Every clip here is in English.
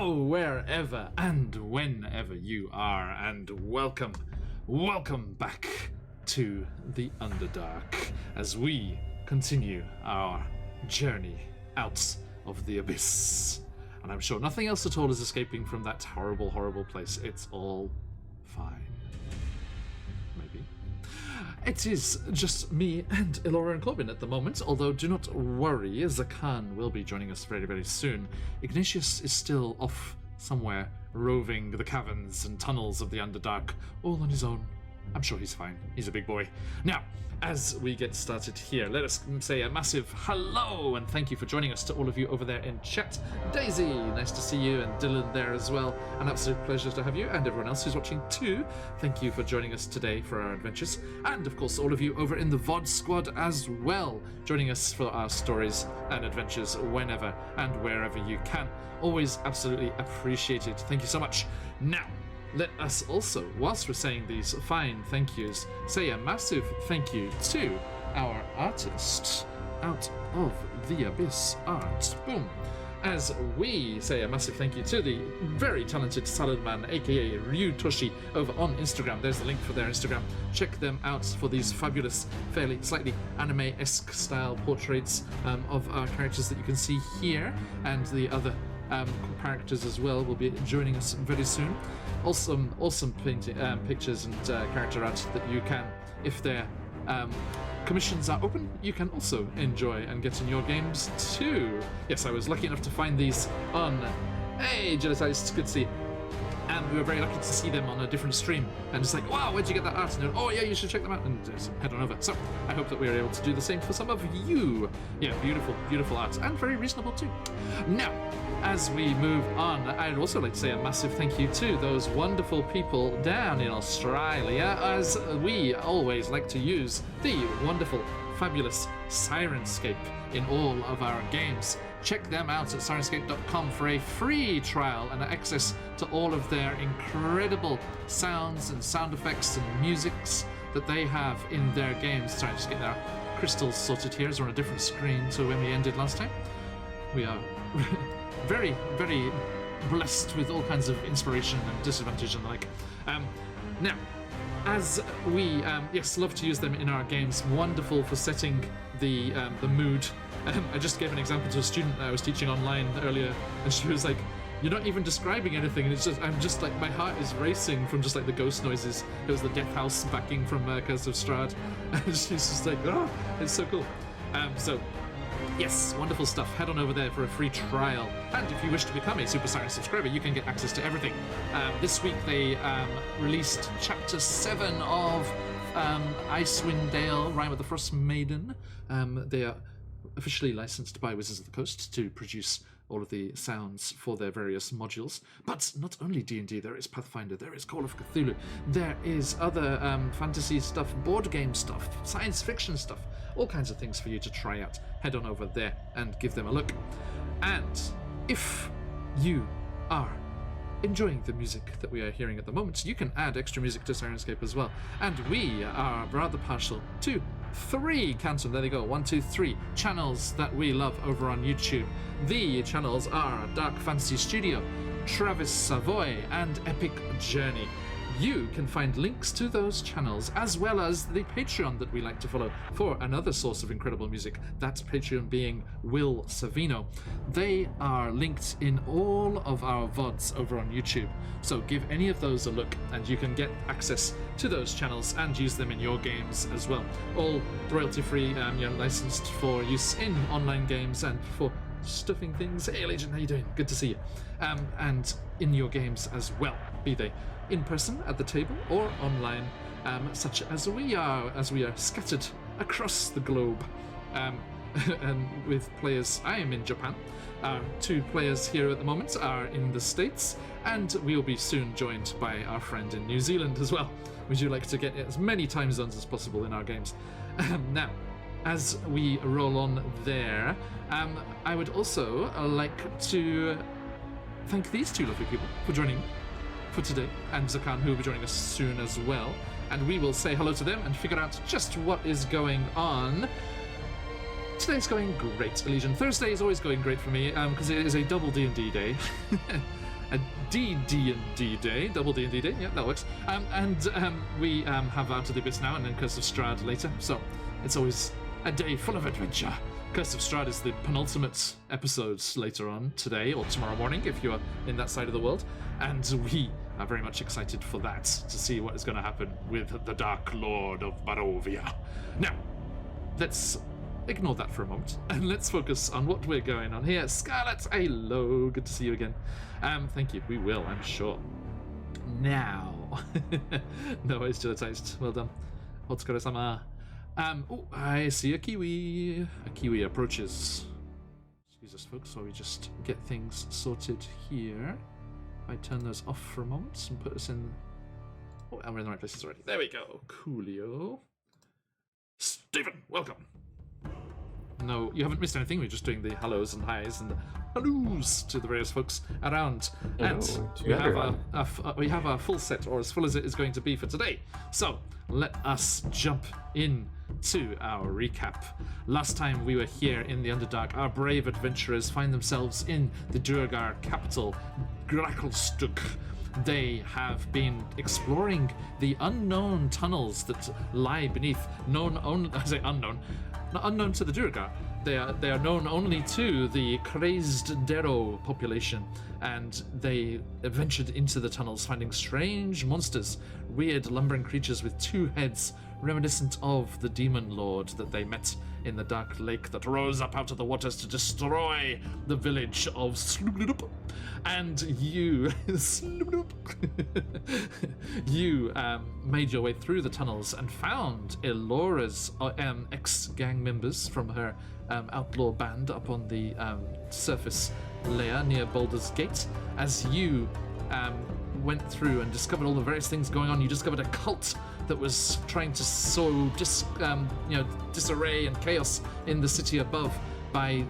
Hello, wherever and whenever you are, and welcome back to the Underdark as we continue our journey out of the Abyss. And I'm sure nothing else at all is escaping from that horrible, horrible place. It's all fine. Maybe. It is just me and Elora and Corbin at the moment, although do not worry, Zakan will be joining us very, very soon. Ignatius is still off somewhere, roving the caverns and tunnels of the Underdark, all on his own. I'm sure he's fine. He's a big boy. Now, as we get started here, let us say a massive hello and thank you for joining us to all of you over there in chat. Daisy, nice to see you, and Dylan there as well. An absolute pleasure to have you, and everyone else who's watching too. Thank you for joining us today for our adventures. And of course, all of you over in the VOD squad as well, joining us for our stories and adventures whenever and wherever you can. Always absolutely appreciated. Thank you so much. Now, let us also, whilst we're saying these fine thank yous, say a massive thank you to our artist out of the Abyss Art. Boom. As we say a massive thank you to the very talented Salad Man, aka Ryu Toshi, over on Instagram. There's the link for their Instagram. Check them out for these fabulous, fairly slightly anime-esque style portraits of our characters that you can see here, and the other characters as well will be joining us very soon. Awesome painting, pictures and character art that you can, if their commissions are open, you can also enjoy and get in your games too. Yes, I was lucky enough to find these on... Hey, Jealous Eyes, good to see you. And we were very lucky to see them on a different stream. And it's like, wow, where'd you get that art? And oh yeah, you should check them out. And just head on over. So I hope that we are able to do the same for some of you. Yeah, beautiful, beautiful art. And very reasonable too. Now, as we move on, I'd also like to say a massive thank you to those wonderful people down in Australia, as we always like to use the wonderful, fabulous Sirenscape in all of our games. Check them out at Sirenscape.com for a free trial and access to all of their incredible sounds and sound effects and musics that they have in their games. Sorry, just getting our crystals sorted here as we're on a different screen to when we ended last time. We are very, very blessed with all kinds of inspiration and disadvantage and the like. Now, as we, yes, love to use them in our games, wonderful for setting the mood. I just gave an example to a student that I was teaching online earlier, and she was like, "You're not even describing anything," and it's just, I'm just like, my heart is racing from just like the ghost noises. It was the Death House backing from Curse of Strahd, and she's just like, oh, it's so cool. So, yes, wonderful stuff. Head on over there for a free trial. And if you wish to become a Super Siren subscriber, you can get access to everything. This week they released Chapter 7 of Icewind Dale, Rime with the Frost Maiden. They are officially licensed by Wizards of the Coast to produce all of the sounds for their various modules. But not only D&D, there is Pathfinder, there is Call of Cthulhu, there is other fantasy stuff, board game stuff, science fiction stuff, all kinds of things for you to try out. Head on over there and give them a look. And if you are enjoying the music that we are hearing at the moment, you can add extra music to Sirenscape as well. And we are rather partial to 3, count them, there they go, 1, 2, 3 channels that we love over on YouTube. The channels are Dark Fantasy Studio, Travis Savoy, and Epic Journey. You can find links to those channels, as well as the Patreon that we like to follow for another source of incredible music, that Patreon being Will Savino. They are linked in all of our VODs over on YouTube, so give any of those a look and you can get access to those channels and use them in your games as well. All royalty-free, licensed for use in online games and for stuffing things. Hey Legion, how you doing? Good to see you. And in your games as well, be they in person at the table or online, such as we are scattered across the globe. And with players, I am in Japan. 2 players here at the moment are in the States, and we will be soon joined by our friend in New Zealand as well. We do like to get as many time zones as possible in our games. Now, as we roll on there, I would also like to thank these 2 lovely people for joining for today, and Zakan, who will be joining us soon as well. And we will say hello to them and figure out just what is going on. Today's going great, Elysian. Thursday is always going great for me because it is a double D&D day. A D&D day, double D&D day, yeah, that works. We have Out of the Abyss now and then Curse of Strahd later, so it's always a day full of adventure. Curse of Strahd is the penultimate episode later on today or tomorrow morning if you're in that side of the world, and we are very much excited for that, to see what is going to happen with the Dark Lord of Barovia. Now, let's ignore that for a moment, and let's focus on what we're going on here. Scarlet, hello, good to see you again. Thank you, we will, I'm sure. Now, no worries to the taste, well done. Hotsukare-sama. Oh, I see a kiwi. A kiwi approaches. Excuse us, folks, while we just get things sorted here. I turn those off for a moment and put us in... Oh, and we're in the right places already. There we go. Coolio. Stephen, welcome. No, you haven't missed anything. We're just doing the hellos and highs and the hellos to the various folks around. And we have a full set, or as full as it is going to be for today. So let us jump in to our recap. Last time we were here in the Underdark, our brave adventurers find themselves in the Duergar capital, Gracklstug. They have been exploring the unknown tunnels that lie beneath, unknown to the Duergar. They are known only to the crazed Darrow population, and they ventured into the tunnels, finding strange monsters, weird lumbering creatures with two heads, reminiscent of the demon lord that they met in the dark lake that rose up out of the waters to destroy the village of Slugnup. And you, you made your way through the tunnels and found Elora's ex-gang members from her outlaw band up on the surface layer near Baldur's Gate. As you went through and discovered all the various things going on, you discovered a cult that was trying to sow disarray and chaos in the city above by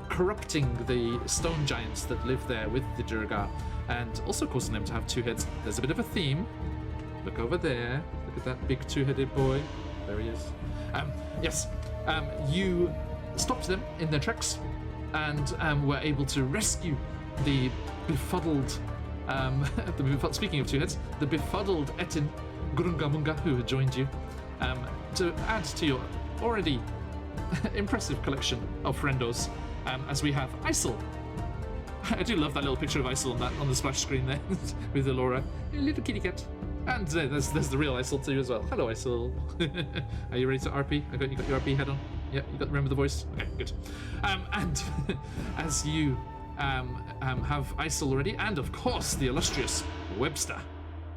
corrupting the stone giants that live there with the Duergar, and also causing them to have two heads. There's a bit of a theme. Look over there. Look at that big two-headed boy. There he is. Yes. You stopped them in their tracks and were able to rescue the befuddled, speaking of two heads, the befuddled Etin Grungamunga who had joined you, to add to your already impressive collection of friendos, as we have Isel. I do love that little picture of Isel on the splash screen there with Elora, a little kitty cat. And there's the real Isel too as well. Hello, Isel. Are you ready to RP? You got your RP head on? Yeah, remember the voice? Okay, good. And as you have Isel already, and of course the illustrious Webster,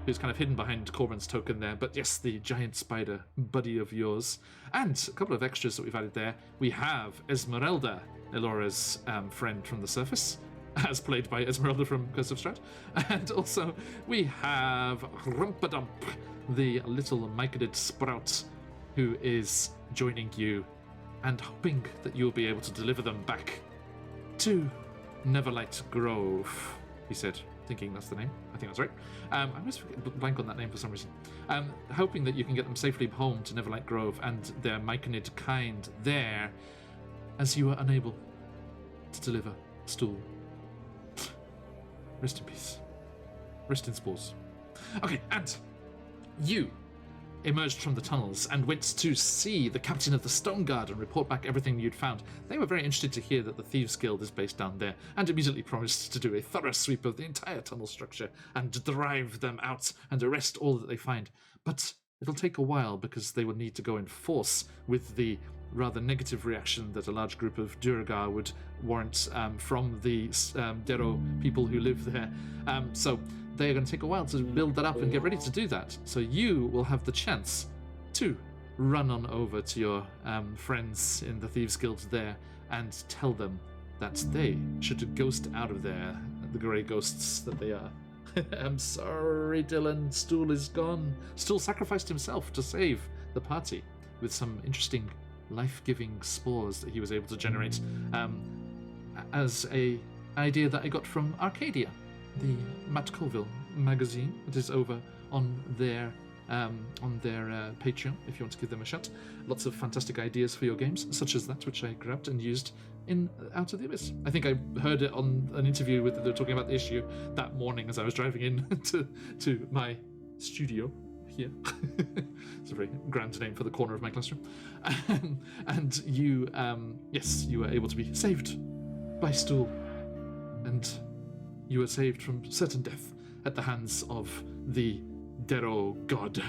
who's kind of hidden behind Corbin's token there, but yes, the giant spider buddy of yours. And a couple of extras that we've added there. We have Esmeralda, Elora's friend from the surface, as played by Esmeralda from Curse of Strahd. And also we have Rumpadump, the little myconid sprout, who is joining you and hoping that you'll be able to deliver them back to Neverlight Grove, he said, thinking that's the name. I think that's right. I always blank on that name for some reason. Hoping that you can get them safely home to Neverlight Grove and their myconid kind there, as you were unable to deliver Stool. Rest in peace. Rest in spores. Okay, and you emerged from the tunnels and went to see the captain of the Stone Guard and report back everything you'd found. They were very interested to hear that the Thieves Guild is based down there, and immediately promised to do a thorough sweep of the entire tunnel structure and drive them out and arrest all that they find. But it'll take a while because they will need to go in force with the rather negative reaction that a large group of Duergar would warrant from the Darrow people who live there. So they are going to take a while to build that up and get ready to do that. So you will have the chance to run on over to your friends in the Thieves Guild there and tell them that they should ghost out of there, the grey ghosts that they are. I'm sorry, Dylan. Stool is gone. Stool sacrificed himself to save the party with some interesting life-giving spores that he was able to generate as a idea that I got from Arcadia, the Matt Colville magazine that is over on their on their Patreon if you want to give them a shout. Lots of fantastic ideas for your games, such as that, which I grabbed and used in Out of the Abyss. I think I heard it on an interview with they were talking about the issue that morning as I was driving in to my studio here. It's a very grand name for the corner of my classroom. And you, yes, you were able to be saved by Stool, and you were saved from certain death at the hands of the Darrow God,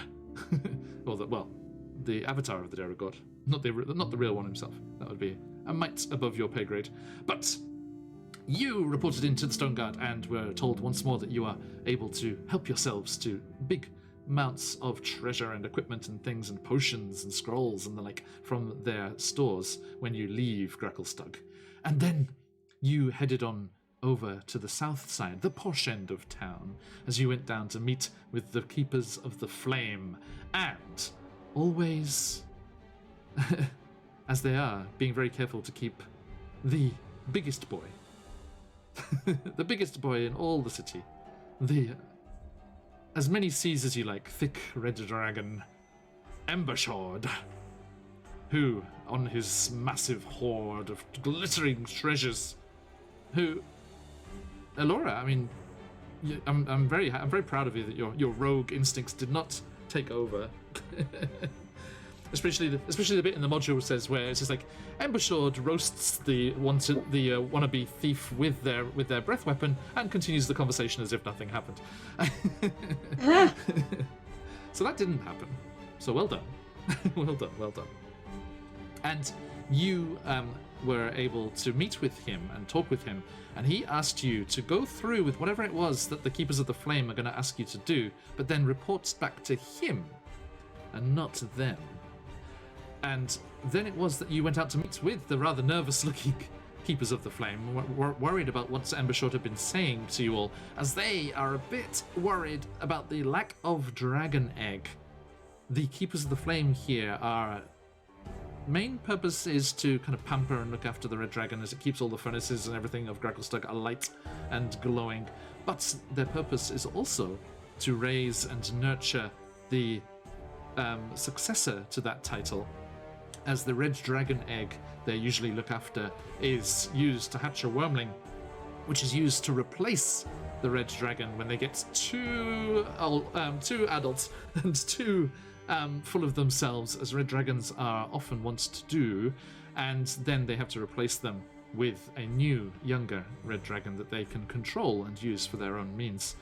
or the avatar of the Darrow God, not the real one himself. That would be a mite above your pay grade. But you reported into the Stone Guard and were told once more that you are able to help yourselves to big amounts of treasure and equipment and things and potions and scrolls and the like from their stores when you leave Gracklestug. And then you headed on over to the south side, the posh end of town, as you went down to meet with the Keepers of the Flame, and always, as they are, being very careful to keep the biggest boy, the biggest boy in all the city, as many C's as you like, thick red dragon, Embershard, who, on his massive hoard of glittering treasures, who, Elora, I mean, I'm very proud of you that your rogue instincts did not take over. especially the bit in the module says where it's just like Embershard roasts the wannabe thief with their breath weapon and continues the conversation as if nothing happened. So that didn't happen. So well done, well done. And you were able to meet with him and talk with him, and he asked you to go through with whatever it was that the Keepers of the Flame are going to ask you to do, but then report back to him and not them. And then it was that you went out to meet with the rather nervous-looking Keepers of the Flame, worried about what Embershard had been saying to you all, as they are a bit worried about the lack of dragon egg. The Keepers of the Flame here are... main purpose is to kind of pamper and look after the red dragon as it keeps all the furnaces and everything of Gracklestug alight and glowing. But their purpose is also to raise and nurture the successor to that title, as the red dragon egg they usually look after is used to hatch a wormling, which is used to replace the red dragon when they get too adult and too full of themselves, as red dragons are often wont to do, and then they have to replace them with a new, younger red dragon that they can control and use for their own means.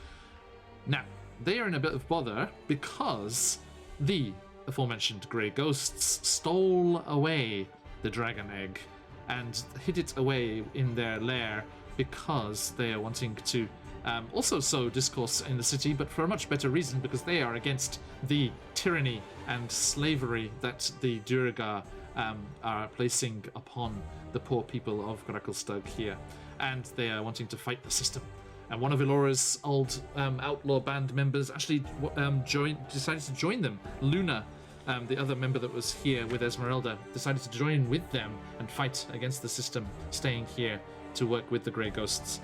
Now, they are in a bit of bother because the aforementioned grey ghosts stole away the dragon egg and hid it away in their lair because they are wanting to also sow discourse in the city, but for a much better reason, because they are against the tyranny and slavery that the Duragar are placing upon the poor people of Gracklestug here, and they are wanting to fight the system. And one of Elora's old outlaw band members actually decided to join them. Luna, the other member that was here with Esmeralda, decided to join with them and fight against the system, staying here to work with the Grey Ghosts.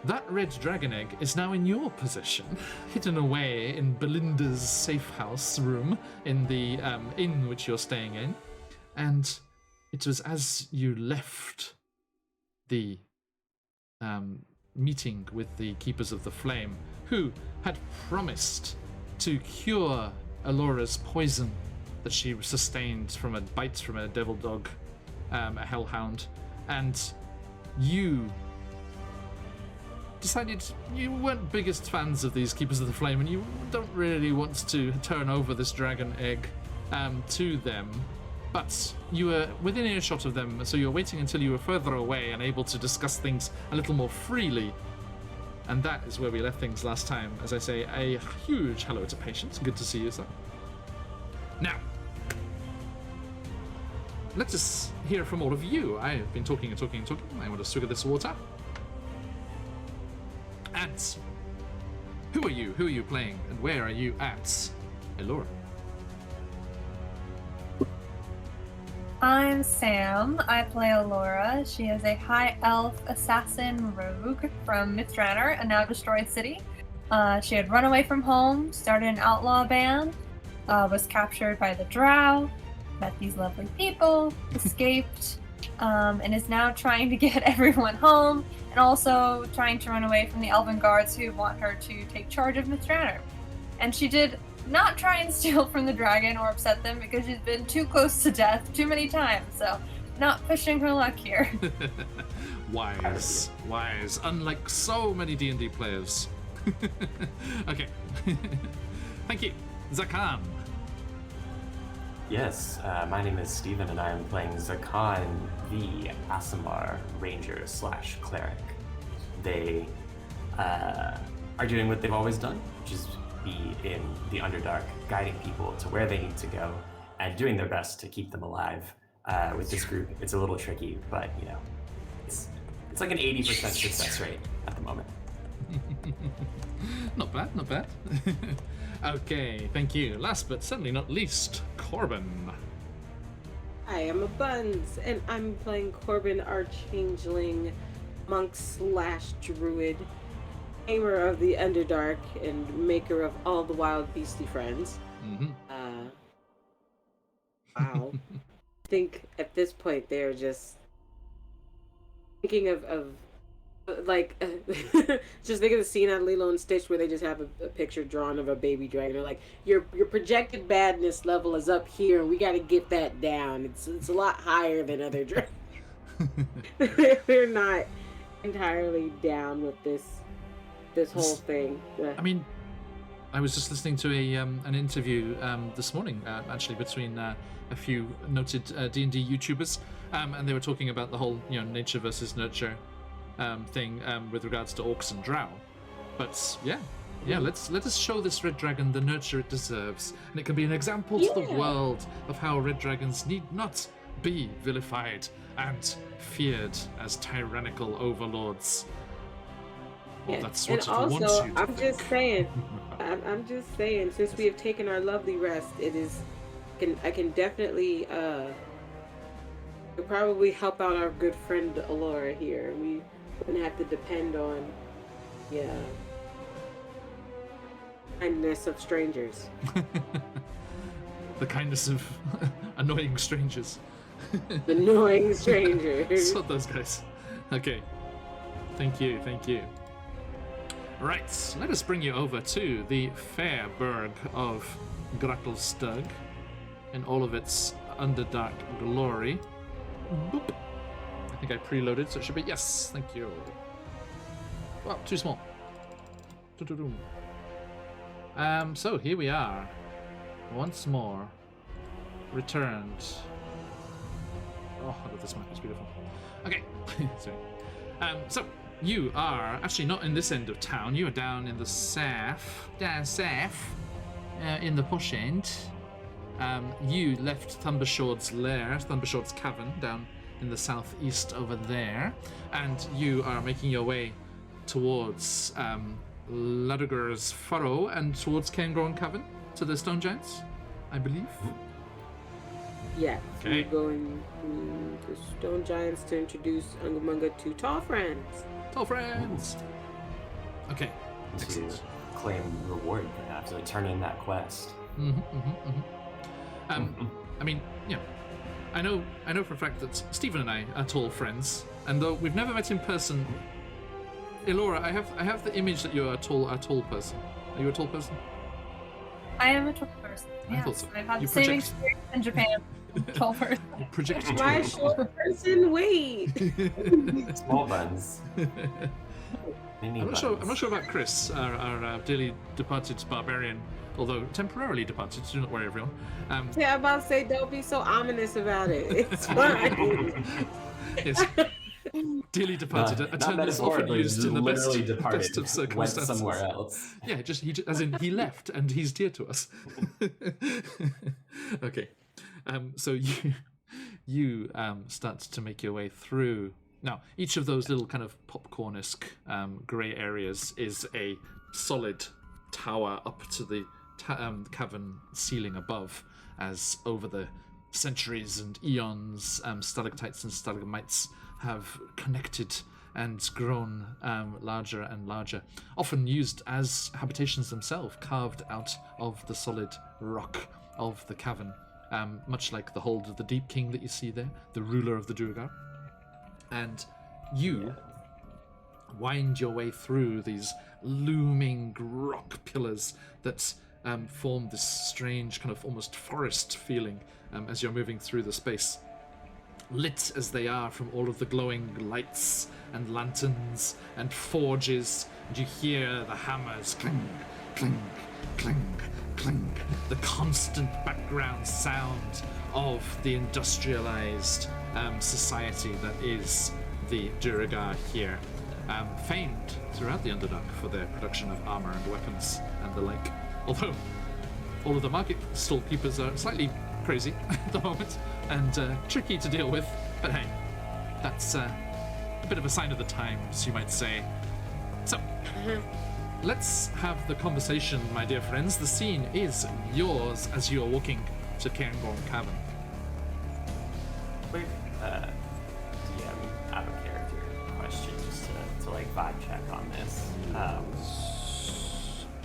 That red dragon egg is now in your possession, hidden away in Belinda's safe house room in the inn which you're staying in. And it was as you left the meeting with the Keepers of the Flame, who had promised to cure Elora's poison that she sustained from a bite from a devil dog, a hellhound, and you decided you weren't biggest fans of these Keepers of the Flame, and you don't really want to turn over this dragon egg to them, but you were within earshot of them, so you were waiting until you were further away and able to discuss things a little more freely. And that is where we left things last time. As I say, a huge hello to Patience. Good to see you, sir. Now, let us hear from all of you. I have been talking and talking and talking. I want to swig of this water. And who are you? Who are you playing? And where are you at? Elora. I'm Sam. I play Elora. She is a high elf assassin rogue from Mithranor, a now destroyed city. She had run away from home, started an outlaw band, was captured by the Drow, met these lovely people, escaped, and is now trying to get everyone home, and also trying to run away from the Elven guards who want her to take charge of Mistrana. And she did not try and steal from the dragon or upset them because she's been too close to death too many times, so not pushing her luck here. Wise. Unlike so many D&D players. Okay. Thank you. Zakan. Yes, my name is Steven and I am playing Zakan, the Asimar Ranger / Cleric. They are doing what they've always done, which is be in the Underdark, guiding people to where they need to go and doing their best to keep them alive. With this group, it's a little tricky, but you know, it's like an 80% success rate at the moment. Not bad. Okay, thank you. Last but certainly not least, Corbin. Hi, I'm a Buns, and I'm playing Corbin, our changeling monk / druid, tamer of the Underdark, and maker of all the wild beastie friends. Mm-hmm. Wow. I think at this point they're just thinking of like just think of the scene on Lilo and Stitch where they just have a picture drawn of a baby dragon. They're like, your projected badness level is up here, and we got to get that down. It's a lot higher than other dragons. They're not entirely down with this whole thing. I mean, I was just listening to an interview this morning, actually, between a few noted D&D YouTubers, and they were talking about the whole, nature versus nurture thing with regards to orcs and drow. But yeah, let us show this red dragon the nurture it deserves, and it can be an example to the world of how red dragons need not be vilified and feared as tyrannical overlords. Well, that's what and also, you to I'm think. just saying, since we have taken our lovely rest, I can definitely probably help out our good friend Alora here. We wouldn't have to depend on kindness of strangers. The kindness of annoying strangers. Annoying strangers. Sort those guys. Okay. Thank you. Right, let us bring you over to the fair burg of Gracklstug in all of its Underdark glory. Boop. I think I preloaded, so it should be yes. Thank you. Well, too small. So here we are, once more, returned. Oh, I love this map. It's beautiful. Okay, sorry. So you are actually not in this end of town. You are down in the south, in the posh end. You left Thundershawd's lair, Thundershawd's cavern, down in the southeast over there, and you are making your way towards Ludger's Furrow and towards Cairngorm Cavern to the Stone Giants, I believe. Yes, Okay. we're going to Stone Giants to introduce Ungamunga to Tall Friends. Tall friends. Okay. To Excellent. claim reward, perhaps, to turn in that quest. I mean, I know for a fact that Stephen and I are tall friends, and though we've never met in person, Elora, I have the image that you're a tall person. Are you a tall person? I am a tall person. I thought Yes, so. I've had You the same project- experience in Japan. Tall person. You project My tall. short person, wait. Small buns. Mini I'm buns. not sure about Chris, our dearly departed barbarian, although temporarily departed. Do not worry, everyone. Yeah, I'm about to say, don't be so ominous about it. It's fine. Yes. Dearly departed. A term that's often metaphorically, used in the literally best departed, of went circumstances. somewhere else. Yeah, as in he left and he's dear to us. Okay, so you start to make your way through. Now, each of those little kind of popcorn-esque grey areas is a solid tower up to the cavern ceiling above, as over the centuries and eons, stalactites and stalagmites have connected and grown larger and larger, often used as habitations themselves, carved out of the solid rock of the cavern, much like the Hold of the Deep King that you see there, the ruler of the Duergar. And you wind your way through these looming rock pillars that form this strange kind of almost forest feeling as you're moving through the space, lit as they are from all of the glowing lights and lanterns and forges, and you hear the hammers clang, clang, clang, clang, the constant background sound of the industrialized society that is the Duergar here, famed throughout the Underdark for their production of armor and weapons and the like. Although all of the market stall keepers are slightly crazy at the moment and tricky to deal with, but hey, that's a bit of a sign of the times, you might say. So, let's have the conversation, my dear friends. The scene is yours as you are walking to Cairngorm Cavern. Quick DM out of character question, just to like vibe check on this.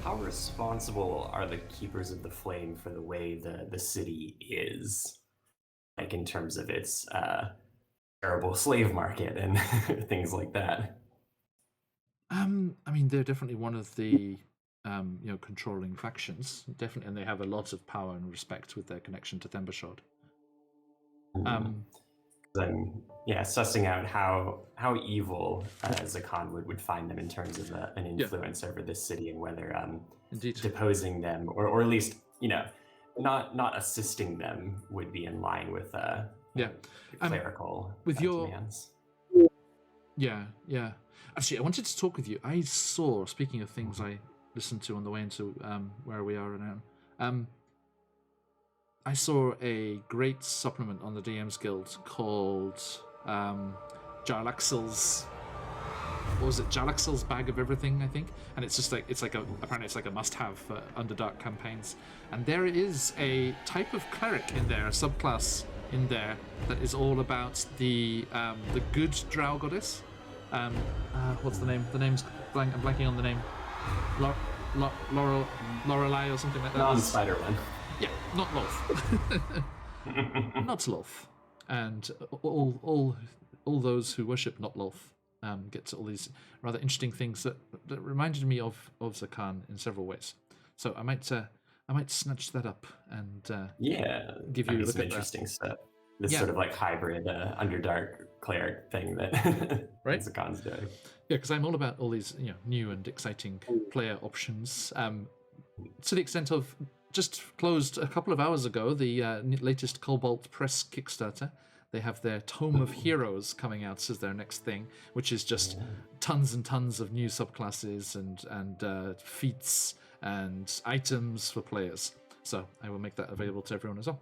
How responsible are the Keepers of the Flame for the way the city is? Like in terms of its terrible slave market and things like that. I mean, they're definitely one of the controlling factions, definitely, and they have a lot of power and respect with their connection to Thembershard. Then, sussing out how evil Zakan would find them in terms of an influence over this city, and whether Indeed. deposing them or at least not assisting them would be in line with clerical with your demands. Yeah. Actually, I wanted to talk with you. I saw, speaking of things I listened to on the way into where we are now, I saw a great supplement on the DM's Guild called Jarlaxle's. What was it? Jarlaxle's Bag of Everything, I think. And it's just apparently it's like a must-have for Underdark campaigns. And there is a type of cleric in there, a subclass in there that is all about the good drow goddess. What's the name? The name's I'm blanking on the name. Lorelei or something like that. Non-spider one. Yeah, not Loth. Not Loth. And all those who worship not Loth get to all these rather interesting things that reminded me of Zakan in several ways. So I might snatch that up and give you a look some at interesting stuff. This sort of like hybrid Underdark cleric thing that right? Zakan's doing. Yeah, because I'm all about all these new and exciting player options. To the extent of just closed a couple of hours ago the latest Cobalt Press Kickstarter. They have their Tome of Heroes coming out as their next thing, which is just tons and tons of new subclasses and feats and items for players. So I will make that available to everyone as well.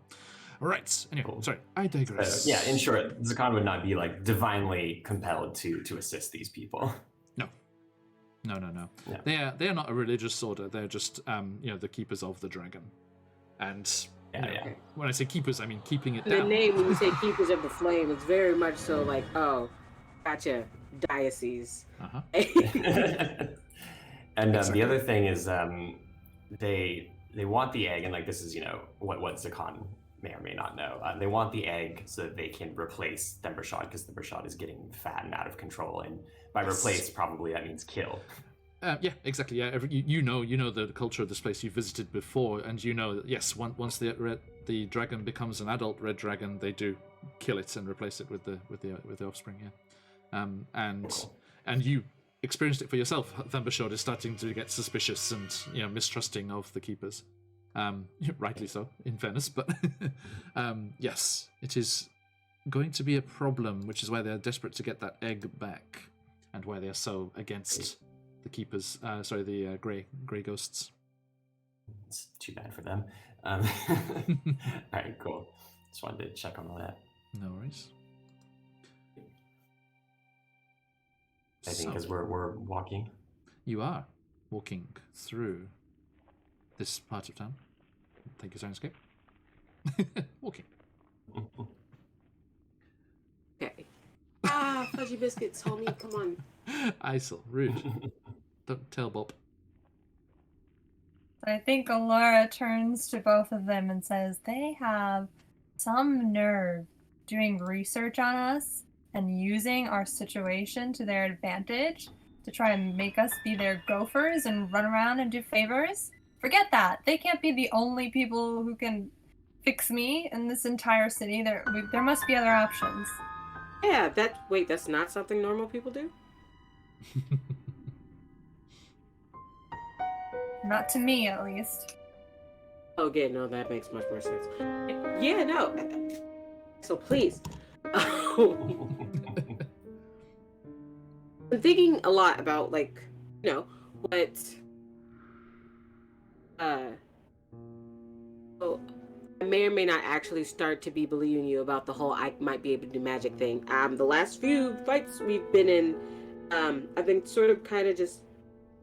All right. Anyway, sorry, I digress. In short, Zakan would not be like divinely compelled to assist these people. No. Yeah. They are not a religious order. They're just the keepers of the dragon. And when I say keepers, I mean keeping it down. The name, when you say Keepers of the Flame, it's very much so like, oh, gotcha, diocese. Uh-huh. And the other thing is they want the egg, and like this is what Zakan may or may not know. They want the egg so that they can replace Thembershad, because Thembershad is getting fat and out of control, and by replace probably that means kill. Yeah, exactly. Yeah, you know the culture of this place. You've visited before, and you know that yes, once the dragon becomes an adult red dragon, they do kill it and replace it with the offspring. Yeah, and you experienced it for yourself. Thembershad is starting to get suspicious and mistrusting of the keepers. Rightly so, in fairness, but yes, it is going to be a problem, which is why they're desperate to get that egg back, and why they're so against the keepers. The grey ghosts. It's too bad for them. All right, cool. Just wanted to check on all that. No worries. I think because we're walking. You are walking through this part of town. Take your soundscape. Walking. Okay. Fudgy biscuits, homie. Come on. Isel, rude. Don't tell Bob. I think Alora turns to both of them and says, they have some nerve doing research on us and using our situation to their advantage to try and make us be their gophers and run around and do favors. Forget that. They can't be the only people who can fix me in this entire city. There must be other options. Yeah, that's not something normal people do? Not to me, at least. Okay, no, that makes much more sense. Yeah, no. So please. I'm thinking a lot about, like, what well, I may or may not actually start to be believing you about the whole I might be able to do magic thing. The last few fights we've been in, I've been sort of kind of just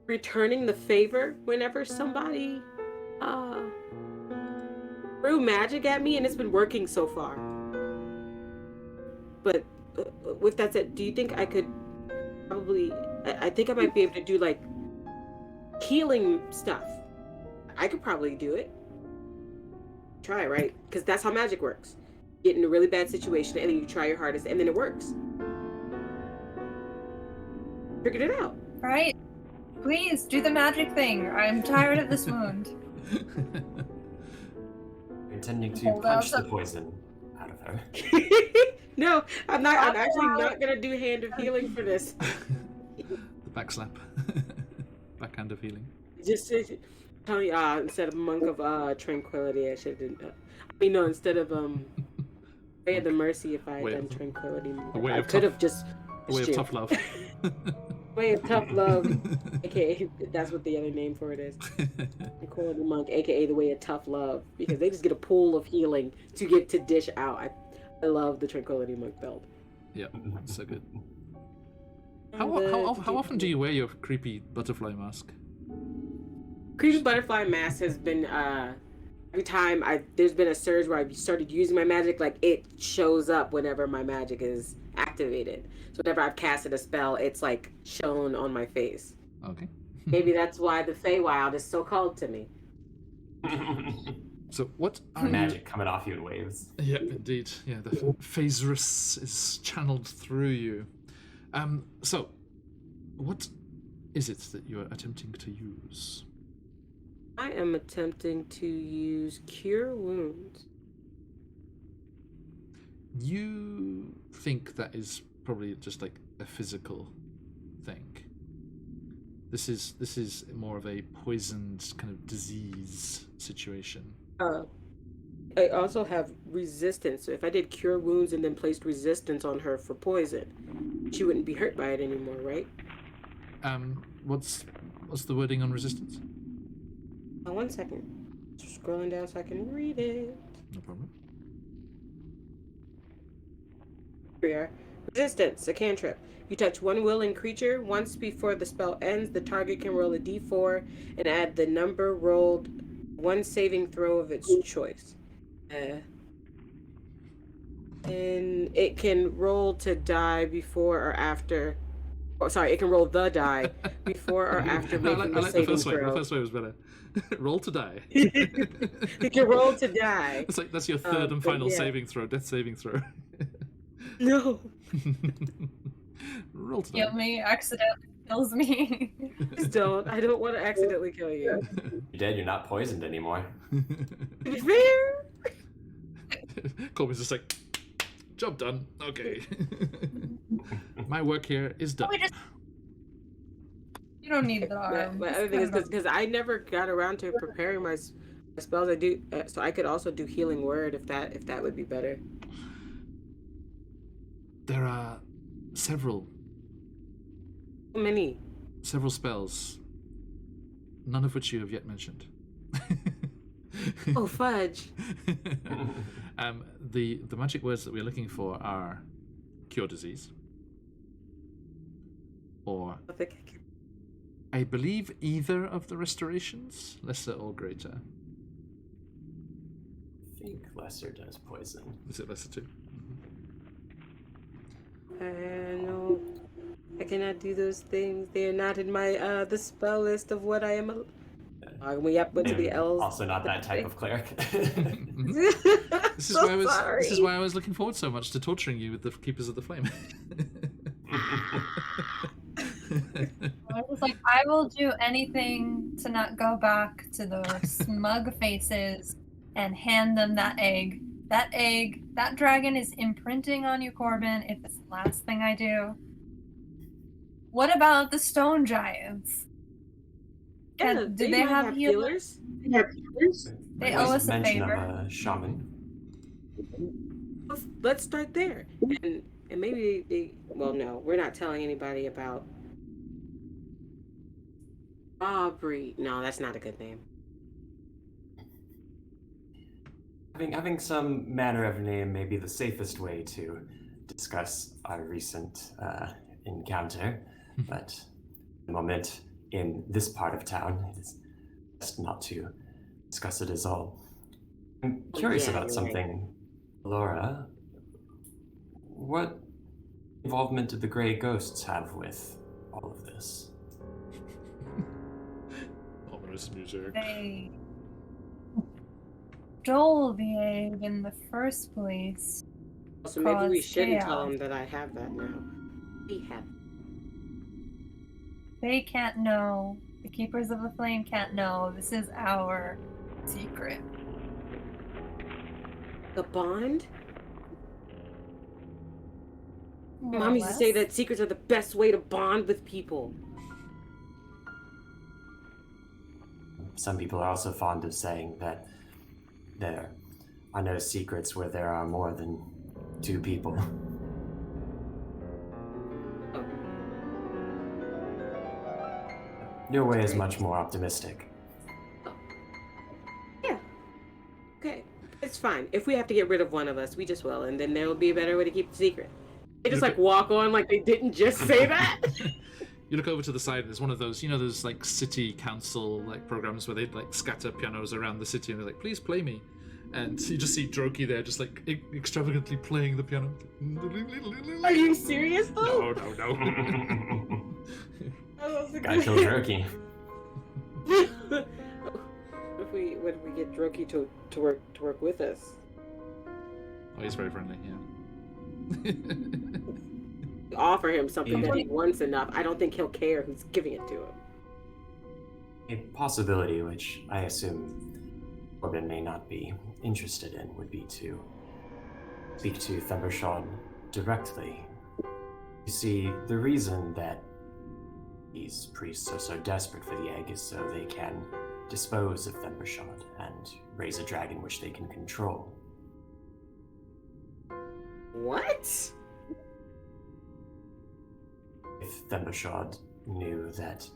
returning the favor whenever somebody threw magic at me, and it's been working so far. But with that said, do you think I could probably... I think I might be able to do, like, healing stuff. I could probably do it. Try, right? Because that's how magic works. Get in a really bad situation, and then you try your hardest, and then it works. Figured it out. Right? Please, do the magic thing. I'm tired of this wound. Intending to Hold punch out the poison out of her. No, I'm not. I'm actually not gonna do hand of healing for this. The back slap. Backhand of healing. Just tell me, instead of monk of tranquility, I should have done. No, instead of way of the mercy, if I had done tranquility, I could have just. A way of tough love. Way of tough love, aka that's what the other name for it is. Tranquility monk, aka the way of tough love, because they just get a pool of healing to get to dish out. I love the tranquility monk belt. Yeah, so good. How often do you wear your creepy butterfly mask? Creepy butterfly mask has been every time there's been a surge where I've started using my magic, like it shows up whenever my magic is activated. So whenever I've casted a spell, it's like shown on my face. Okay. Maybe that's why the Feywild is so called to me. So what are magic coming off you in waves? Yeah, indeed. Yeah, the Phaserus is channeled through you. So what is it that you are attempting to use? I am attempting to use Cure Wounds. You think that is probably just like a physical thing. This is more of a poisoned kind of disease situation. I also have resistance. So if I did Cure Wounds and then placed resistance on her for poison, she wouldn't be hurt by it anymore, right? What's the wording on resistance? 1 second. Just scrolling down so I can read it. No problem. Here we are. Resistance, a cantrip. You touch one willing creature. Once before the spell ends, the target can roll a d4 and add the number rolled one saving throw of its choice. And it can roll to die before or after. Oh, sorry, it can roll the die before or after making the saving throw. The first way was better. Roll to die. It can roll to die. It's like that's your third and final saving throw, death saving throw. No. Roll to die. Kill me, accidentally kills me. Please don't. I don't want to accidentally kill you. You're dead, you're not poisoned anymore. To be fair. Corbin's just like, job done. Okay. My work here is done. You don't need the arm. My other thing is because I never got around to preparing my spells. I do, so I could also do Healing Word if that would be better. There are several. How many? Several spells, none of which you have yet mentioned. Oh, fudge. The magic words that we're looking for are cure disease, or I believe either of the restorations, lesser or greater. I think lesser does poison. Is it lesser too? No, cannot do those things. They are not in my the spell list of what I am. We up went to the elves. Also not that type of cleric. This is So why I was. sorry. This is why I was looking forward so much to torturing you with the Keepers of the Flame. I was like, I will do anything to not go back to those smug faces and hand them that egg. That egg, that dragon is imprinting on you, Corbin, if it's the last thing I do. What about the stone giants? Yeah, Do they might have healers? healers. They There owe was us a mention favor. of a shaman. Let's start there, and maybe well, no, we're not telling anybody about Aubrey. No, that's not a good name. Having some manner of name may be the safest way to discuss our recent encounter, but the moment in this part of town, it is best not to discuss it as all. I'm curious Yeah, about you're something, Laura. What involvement did the Grey Ghosts have with all of this? Ominous music. They stole the egg in the first place. So maybe we Cause shouldn't tell chaos. them that I have that now. We have. They can't know. The Keepers of the Flame can't know. This is our secret. The bond? More Mom or used to say less. that secrets are the best way to bond with people. Some people are also fond of saying that there are no secrets where there are more than two people. Oh, Your way is much more optimistic. yeah. Okay, it's fine. If we have to get rid of one of us, we just will, and then there will be a better way to keep the secret. They just like walk on like they didn't just say that. You look over to the side, and there's one of those, those like city council like programs where they like scatter pianos around the city, and they're like, "Please play me," and you just see Droki there, just like extravagantly playing the piano. Are you serious though? No. Gotta kill Droki. What if we get Droki to work with us? Oh, he's very friendly. Yeah. Offer him something that he wants enough. I don't think he'll care who's giving it to him. A possibility, which I assume Corbin may not be interested in, would be to speak to Thundershot directly. You see, the reason that these priests are so desperate for the egg is so they can dispose of Thundershot and raise a dragon which they can control. What? If Thundershot knew that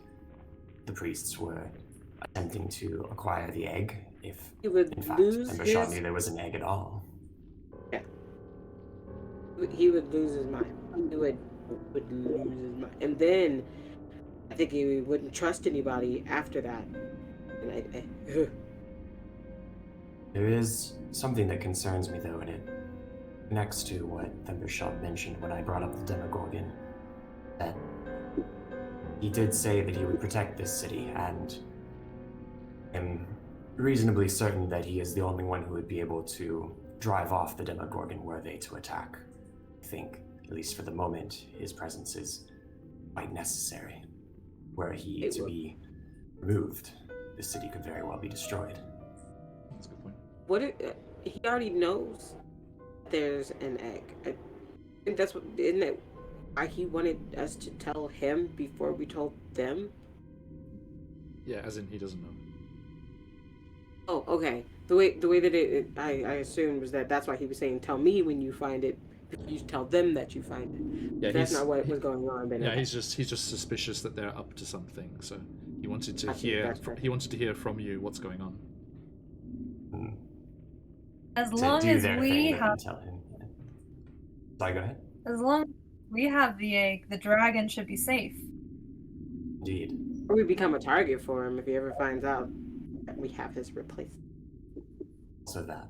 the priests were attempting to acquire the egg, if He would in fact lose Thundershot his. knew there was an egg at all. Yeah. He would lose his mind. He would lose his mind, and then I think he wouldn't trust anybody after that. And There is something that concerns me though, and it connects to what Thundershot mentioned when I brought up the Demogorgon. That he did say that he would protect this city, and I'm reasonably certain that he is the only one who would be able to drive off the Demogorgon were they to attack. I think, at least for the moment, his presence is quite necessary. Were he to be removed, the city could very well be destroyed. That's a good point. he already knows there's an egg. I think that's what, isn't it? Why he wanted us to tell him before we told them? Yeah, as in he doesn't know. Oh, okay. The way that I assumed was that's why he was saying, "Tell me when you find it. You tell them that you find it." Yeah, If that's not what was going on. Then Yeah, he's just suspicious that they're up to something. So he wanted to I see, hear. that's right. He wanted to hear from you what's going on. As To long do as their we thing have, and tell him. Sorry, go ahead. as long as we have the egg, the dragon should be safe. Indeed. or we become a target for him if he ever finds out that we have his replacement. Also that.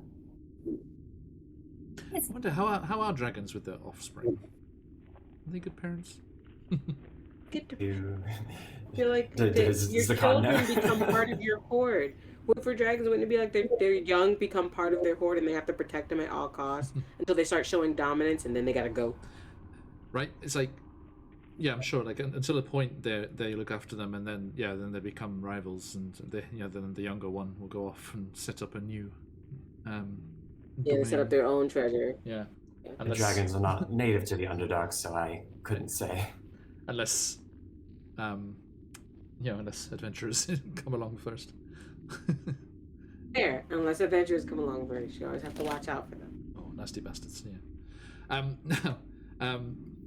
I wonder how are dragons with their offspring? Are they good parents? get to Do feel like does your Zakan know? children become part of your horde. What for dragons wouldn't it be like their young become part of their horde and they have to protect them at all costs until they start showing dominance and then they gotta go. Right? It's like, yeah, I'm sure. Like until a point, they look after them, and then then they become rivals, and then the younger one will go off and set up a new. They set up their own treasure. Yeah. The dragons are not native to the Underdark, so I couldn't say. Unless, unless adventurers come along first. Fair, unless adventurers come along first, you always have to watch out for them. Oh, nasty bastards! Yeah. Now,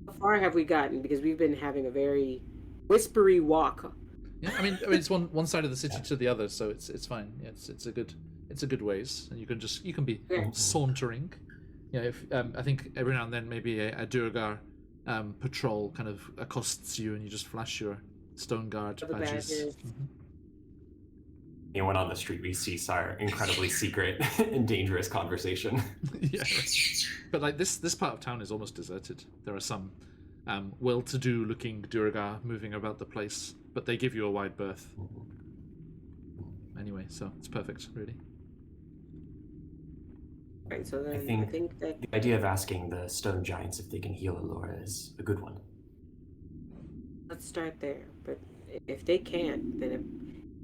how far have we gotten? Because we've been having a very whispery walk. Yeah, I mean it's one side of the city to the other, so it's fine. Yeah, it's a good ways, and you can be sauntering. Yeah, if I think every now and then maybe a Durgar patrol kind of accosts you, and you just flash your stone guard badges. Anyone on the street we cease our incredibly secret and dangerous conversation. Yeah, but like this part of town is almost deserted. There are some well-to-do looking Durgar moving about the place, but they give you a wide berth. Anyway, so it's perfect, really. Right, so then I think that the idea of asking the stone giants if they can heal Alora is a good one. let's start there. But if they can't, then it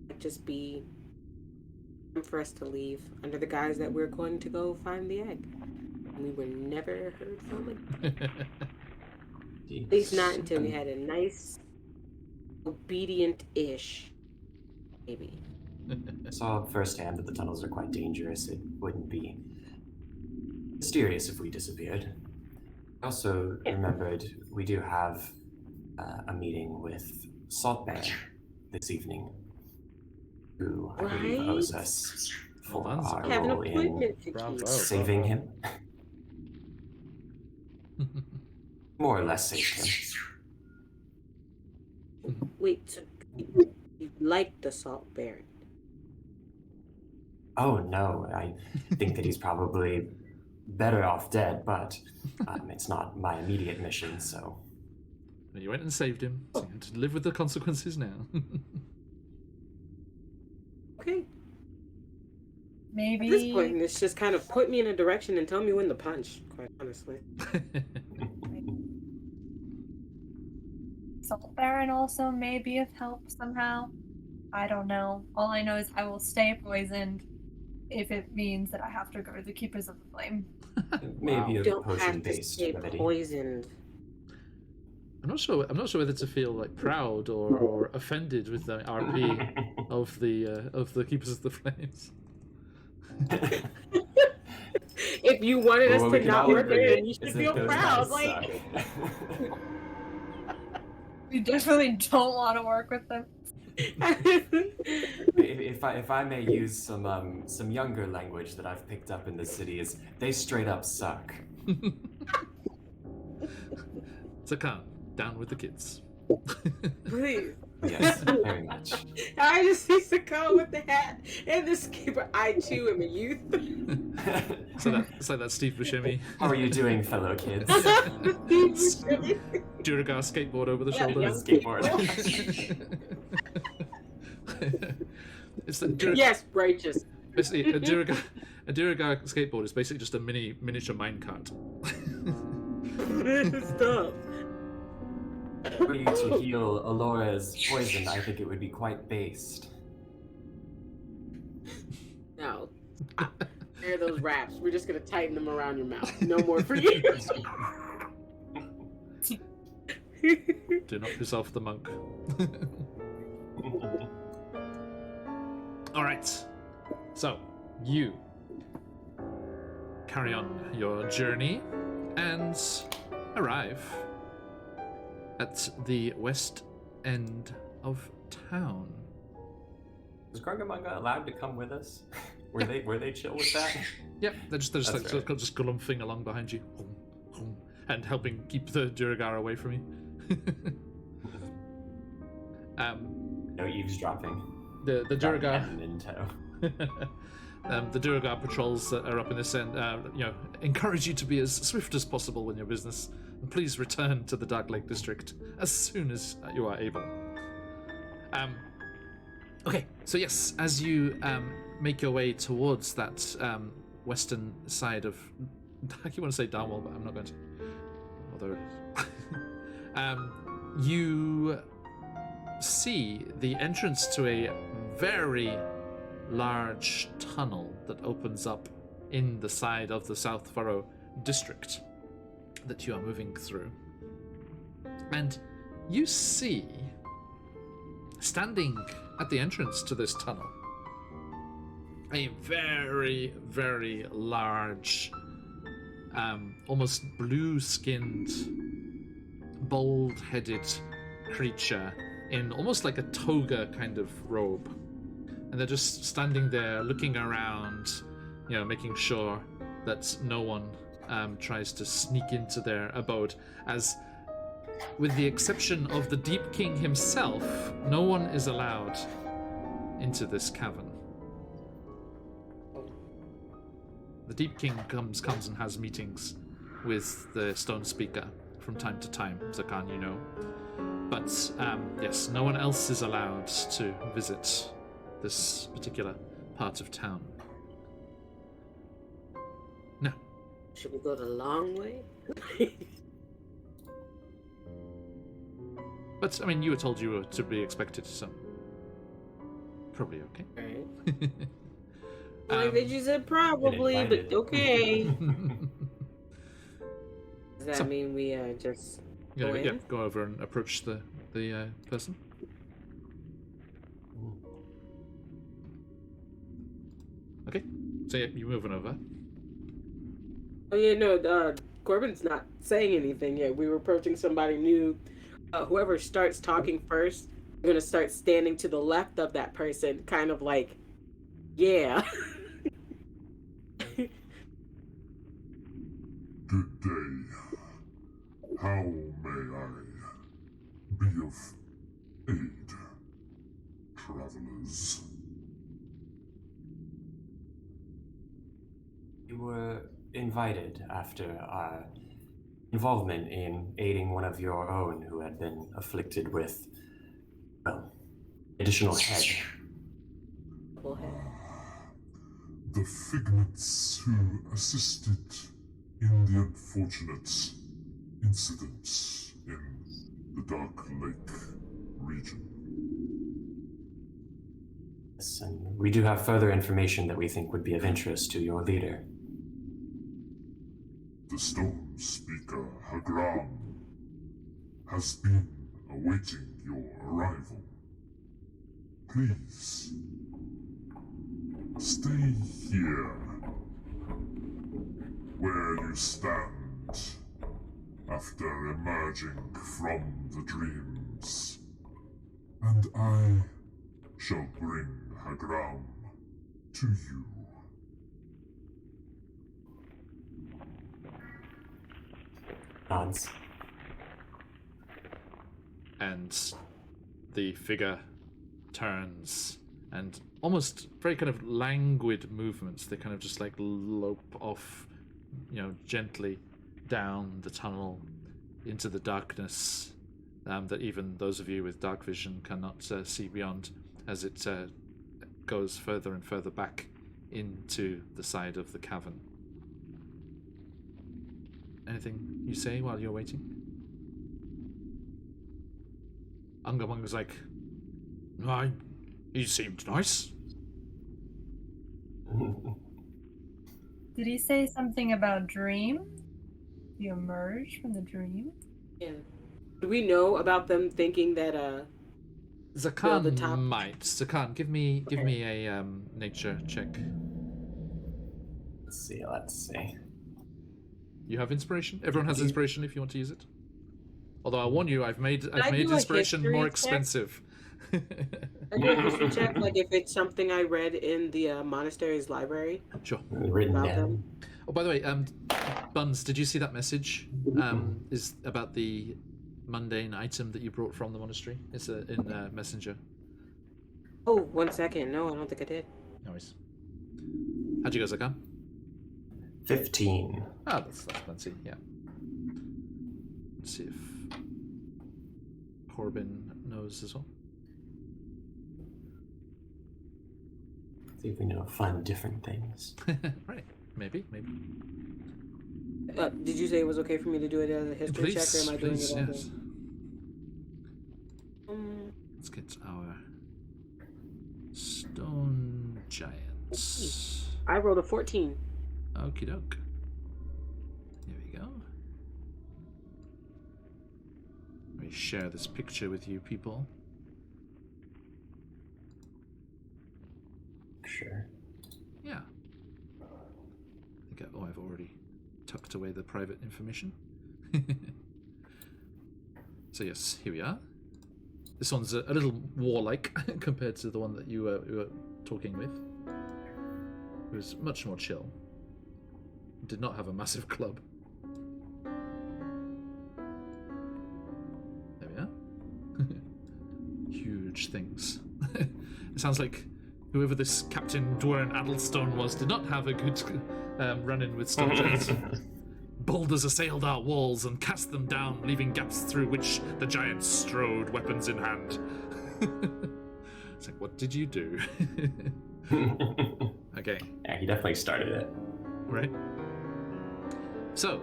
might just be time for us to leave under the guise that we're going to go find the egg. And we were never heard from again. At least not until we had a nice, obedient-ish baby. I saw firsthand that the tunnels are quite dangerous. It wouldn't be mysterious if we disappeared. I also remembered we do have a meeting with Saltbear this evening, who I believe owes us for our Have an role in appointment to keep. saving him. More or less saved him. Wait, so you like the Salt Baron? Oh no, I think that he's probably better off dead, but it's not my immediate mission, so... You went and saved him, so you have to live with the consequences now. Okay. Maybe. At this point, this just kind of put me in a direction and tell me when to punch, quite honestly. Salt Baron also may be of help somehow. I don't know. All I know is I will stay poisoned if it means that I have to go to the Keepers of the Flame. Maybe You a don't have to potion-based stay remedy. poisoned. I'm not sure whether to feel like proud or offended with the RP of the Keepers of the Flames. If you wanted us Well, we to can not all work agree there, then you is should that feel those proud. guys Like, suck. We definitely don't want to work with them. If I may use some younger language that I've picked up in the city, is they straight up suck. Zakan, down with the kids. please. Yes, very much. I just see Sakal with the hat and the skipper. I too am a youth. So it's like that Steve Buscemi. How are you doing, fellow kids? Duragar skateboard over the Yeah, shoulder. yeah. Skateboard. It's the Yes, righteous. basically a Duragar skateboard is basically just a miniature minecart. Stop. For you to heal Alora's poison, I think it would be quite based. No. Hear those raps. We're just gonna tighten them around your mouth. No more for you. Do not piss off the monk. Alright. So, you carry on your journey and arrive at the west end of town. Was Grungamunga allowed to come with us? Were they chill with that? Yep, they're just That's like fair. just galumphing along behind you, and helping keep the Duragar away from you. No eavesdropping. The Duragar. In tow. The Duragar patrols that are up in this end, encourage you to be as swift as possible in your business. please return to the Dark Lake District as soon as you are able. Okay, so yes, as you make your way towards that western side of... I keep want to say Darwell, but I'm not going to. Although it is. You see the entrance to a very large tunnel that opens up in the side of the South Furrow district that you are moving through. And you see, standing at the entrance to this tunnel, a very, very large, almost blue-skinned, bald-headed creature in almost like a toga kind of robe. And they're just standing there looking around, making sure that no one tries to sneak into their abode, as with the exception of the Deep King himself, no one is allowed into this cavern. The Deep King comes and has meetings with the Stone Speaker from time to time, Zakan, you know. But, yes, no one else is allowed to visit this particular part of town. No. Should we go the long way? But, I mean, you were told you were to be expected, so probably okay. Alright. Like that you said probably, but okay. Does that mean we just go in? Yeah, go over and approach the person. Okay, so yeah, you're moving over. Oh yeah, no, Corbin's not saying anything yet. We were approaching somebody new. Whoever starts talking first, we're gonna start standing to the left of that person, kind of like, yeah. Good day. How may I be of aid, travelers? You were invited after our involvement in aiding one of your own who had been afflicted with, well, additional head. The figments who assisted in the unfortunate incidents in the Dark Lake region. Yes, and we do have further information that we think would be of interest to your leader. The Stone Speaker, Hagram, has been awaiting your arrival. Please, stay here, where you stand, after emerging from the dreams, and I shall bring Hagram to you. Nods. And the figure turns and almost very kind of languid movements. They kind of just like lope off, gently down the tunnel into the darkness that even those of you with dark vision cannot see beyond, as it goes further and further back into the side of the cavern. Anything you say while you're waiting? Ungamunga's like, he seemed nice. Did he say something about dream? You emerged from the dream? Yeah. Do we know about them thinking that Zakan the top... might. Zakan, give me a nature check. Let's see. You have inspiration? Everyone has inspiration if you want to use it. Although I warn you, I've made I do a inspiration history more check? expensive. I do a history check, like if it's something I read in the monastery's library. Sure. Written About down. them. Oh, by the way, Buns, did you see that message? Is about the mundane item that you brought from the monastery? It's in Messenger. Oh, 1 second. No, I don't think I did. No worries. How'd you go, Zakan? 15. Ah, that's plenty, yeah. Let's see if Corbin knows as well. See if we know fun different things. Right. Maybe. Did you say it was okay for me to do it as a history check, or am I doing Please, it as yes. Let's get our stone giants. I rolled a 14. Okie doke. Here we go. Let me share this picture with you people. Sure. Yeah. I've already tucked away the private information. So yes, here we are. This one's a little warlike compared to the one that you were talking with. It was much more chill. Did not have a massive club. There we are. Huge things. It sounds like whoever this Captain Dwern Addlestone was did not have a good run-in with stone giants. Boulders assailed our walls and cast them down, leaving gaps through which the giants strode, weapons in hand. It's like, what did you do? Okay. Yeah, he definitely started it. Right. So,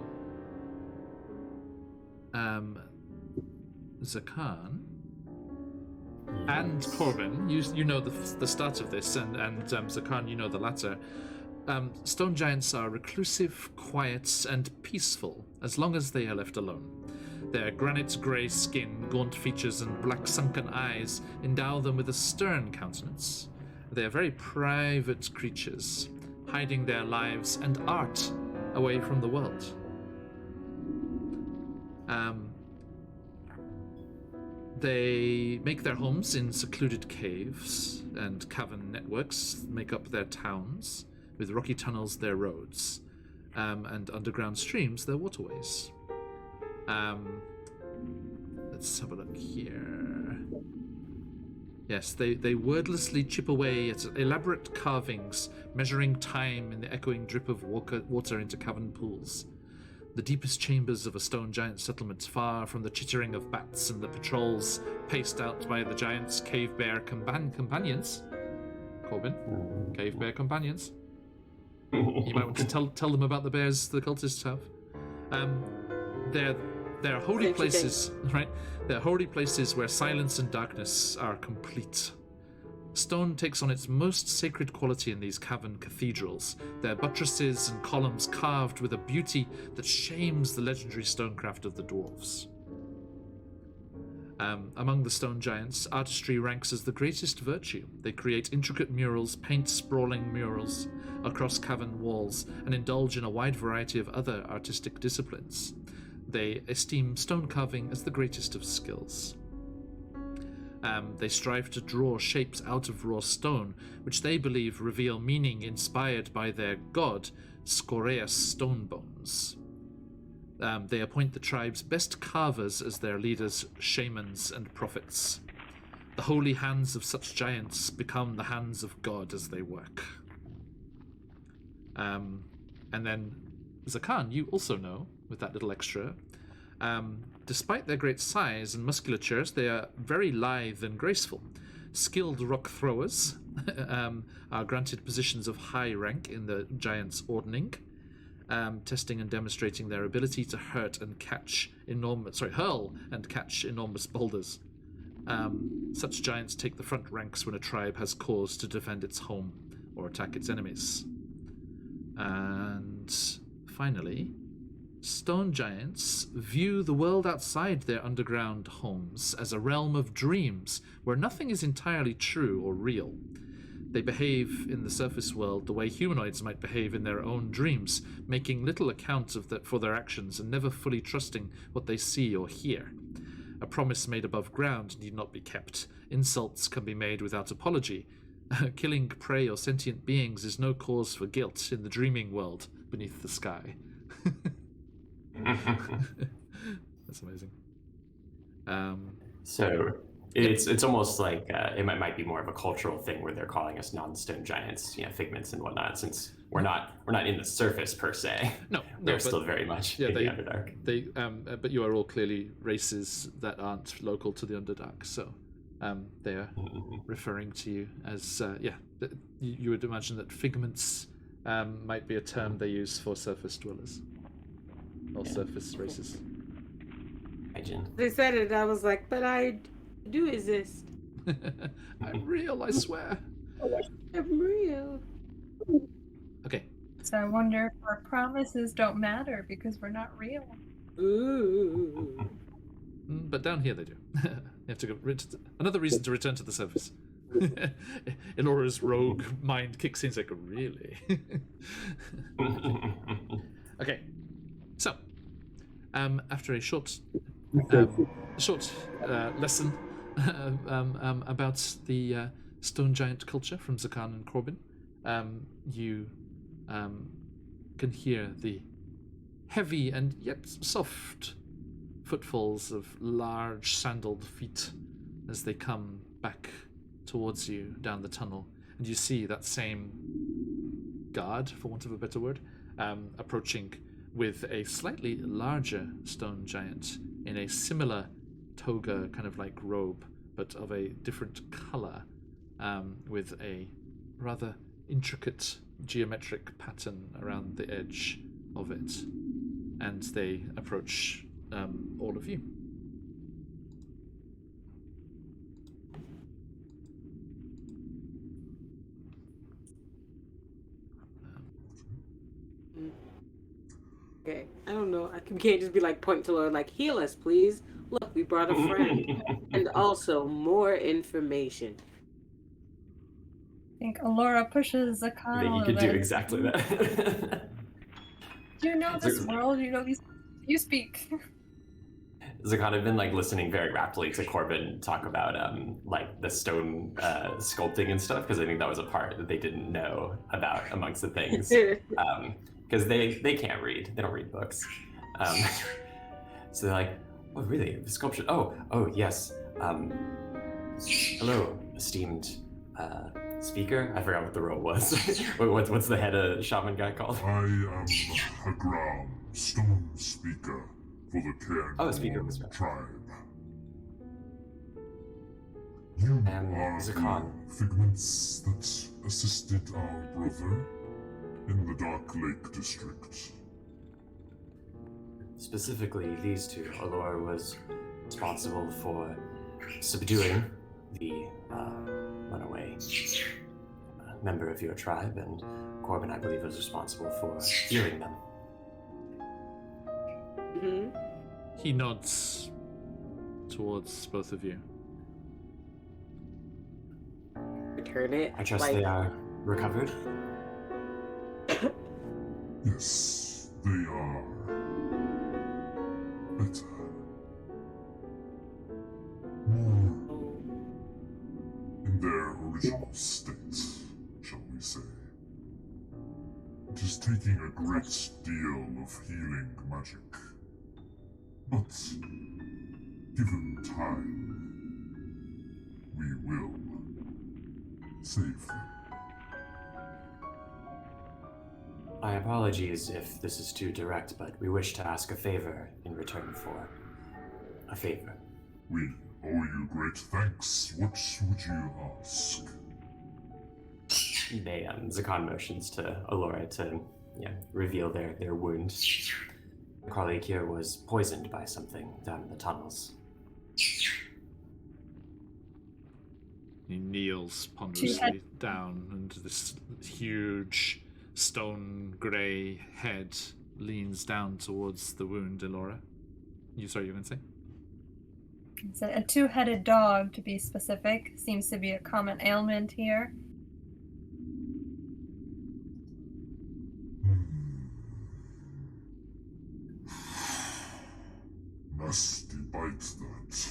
Zakan and Corbin, you know the start of this, and Zakan, you know the latter. Stone giants are reclusive, quiet, and peaceful as long as they are left alone. Their granite-grey skin, gaunt features, and black sunken eyes endow them with a stern countenance. They are very private creatures, hiding their lives and art away from the world. They make their homes in secluded caves, and cavern networks make up their towns, with rocky tunnels their roads, and underground streams their waterways. Let's have a look here. Yes, they wordlessly chip away at elaborate carvings, measuring time in the echoing drip of water into cavern pools. The deepest chambers of a stone giant settlement, far from the chittering of bats and the patrols paced out by the giant's cave bear companions. Corbin, cave bear companions. You might want to tell them about the bears the cultists have. They're holy places, right? They're holy places where silence and darkness are complete. Stone takes on its most sacred quality in these cavern cathedrals, their buttresses and columns carved with a beauty that shames the legendary stonecraft of the dwarves. Among the stone giants, artistry ranks as the greatest virtue. They create intricate murals, paint sprawling murals across cavern walls, and indulge in a wide variety of other artistic disciplines. They esteem stone carving as the greatest of skills. They strive to draw shapes out of raw stone, which they believe reveal meaning inspired by their god, Scoreus Stonebones. They appoint the tribe's best carvers as their leaders, shamans, and prophets. The holy hands of such giants become the hands of God as they work. And then, Zakan, you also know, with that little extra, despite their great size and musculatures, they are very lithe and graceful. Skilled rock throwers are granted positions of high rank in the giants' ordning, testing and demonstrating their ability to hurl and catch enormous boulders. Such giants take the front ranks when a tribe has cause to defend its home or attack its enemies. And finally, stone giants view the world outside their underground homes as a realm of dreams where nothing is entirely true or real. They behave in the surface world the way humanoids might behave in their own dreams, making little account for their actions and never fully trusting what they see or hear. A promise made above ground need not be kept. Insults can be made without apology. Killing prey or sentient beings is no cause for guilt in the dreaming world beneath the sky. That's amazing. So it's almost like it might be more of a cultural thing where they're calling us non-stone giants, figments and whatnot, since we're not in the surface per se. No, They're still very much in the Underdark. But you are all clearly races that aren't local to the Underdark, so they are referring to you as you would imagine that figments might be a term they use for surface dwellers or surface races. They said it, I was like, but I do exist. I'm real, I swear. I'm real. Okay. So I wonder if our promises don't matter because we're not real. Ooh. But down here they do. You have to go. Another reason to return to the surface. Elora's rogue mind kicks in. It's like, really? Okay. So, after a short lesson about the stone giant culture from Zakan and Corbin, you can hear the heavy and yet soft footfalls of large sandaled feet as they come back towards you down the tunnel, and you see that same guard, for want of a better word, approaching with a slightly larger stone giant in a similar toga, kind of like robe, but of a different color, with a rather intricate geometric pattern around the edge of it. And they approach all of you. Okay, I don't know. I can't just be like pointing to Laura, like, heal us, please. Look, we brought a friend. And also more information. I think Alora pushes Zakan a You little could bit. do exactly that. Do you know this world? You know these. You speak. Zakan had been like listening very raptly to Corbin talk about like the stone sculpting and stuff, because I think that was a part that they didn't know about amongst the things, because they can't read, they don't read books, so they're like, oh really, the sculpture? Oh yes. Hello, esteemed speaker. I forgot what the role was. What's the head of shaman guy called? I am Hagram, stone speaker for the Cairn tribe. You are Zakan. the figments that assisted our brother in the Dark Lake district. Specifically, these two. Alora was responsible for subduing the runaway member of your tribe, and Corbin, I believe, was responsible for healing them. Mm-hmm. He nods towards both of you. Return it. I trust they are recovered. Yes, they are better. More in their original state, shall we say. It is taking a great deal of healing magic. But, given time, we will save them. My apologies if this is too direct, but we wish to ask a favor in return for a favor. We owe you great thanks. What would you ask? They, Zakan motions to Alora to reveal their wound. The colleague here was poisoned by something down in the tunnels. He kneels ponderously down, and this huge stone grey head leans down towards the wound, Elora. You were going to say? It's a two-headed dog, to be specific. Seems to be a common ailment here. Nasty bite, that.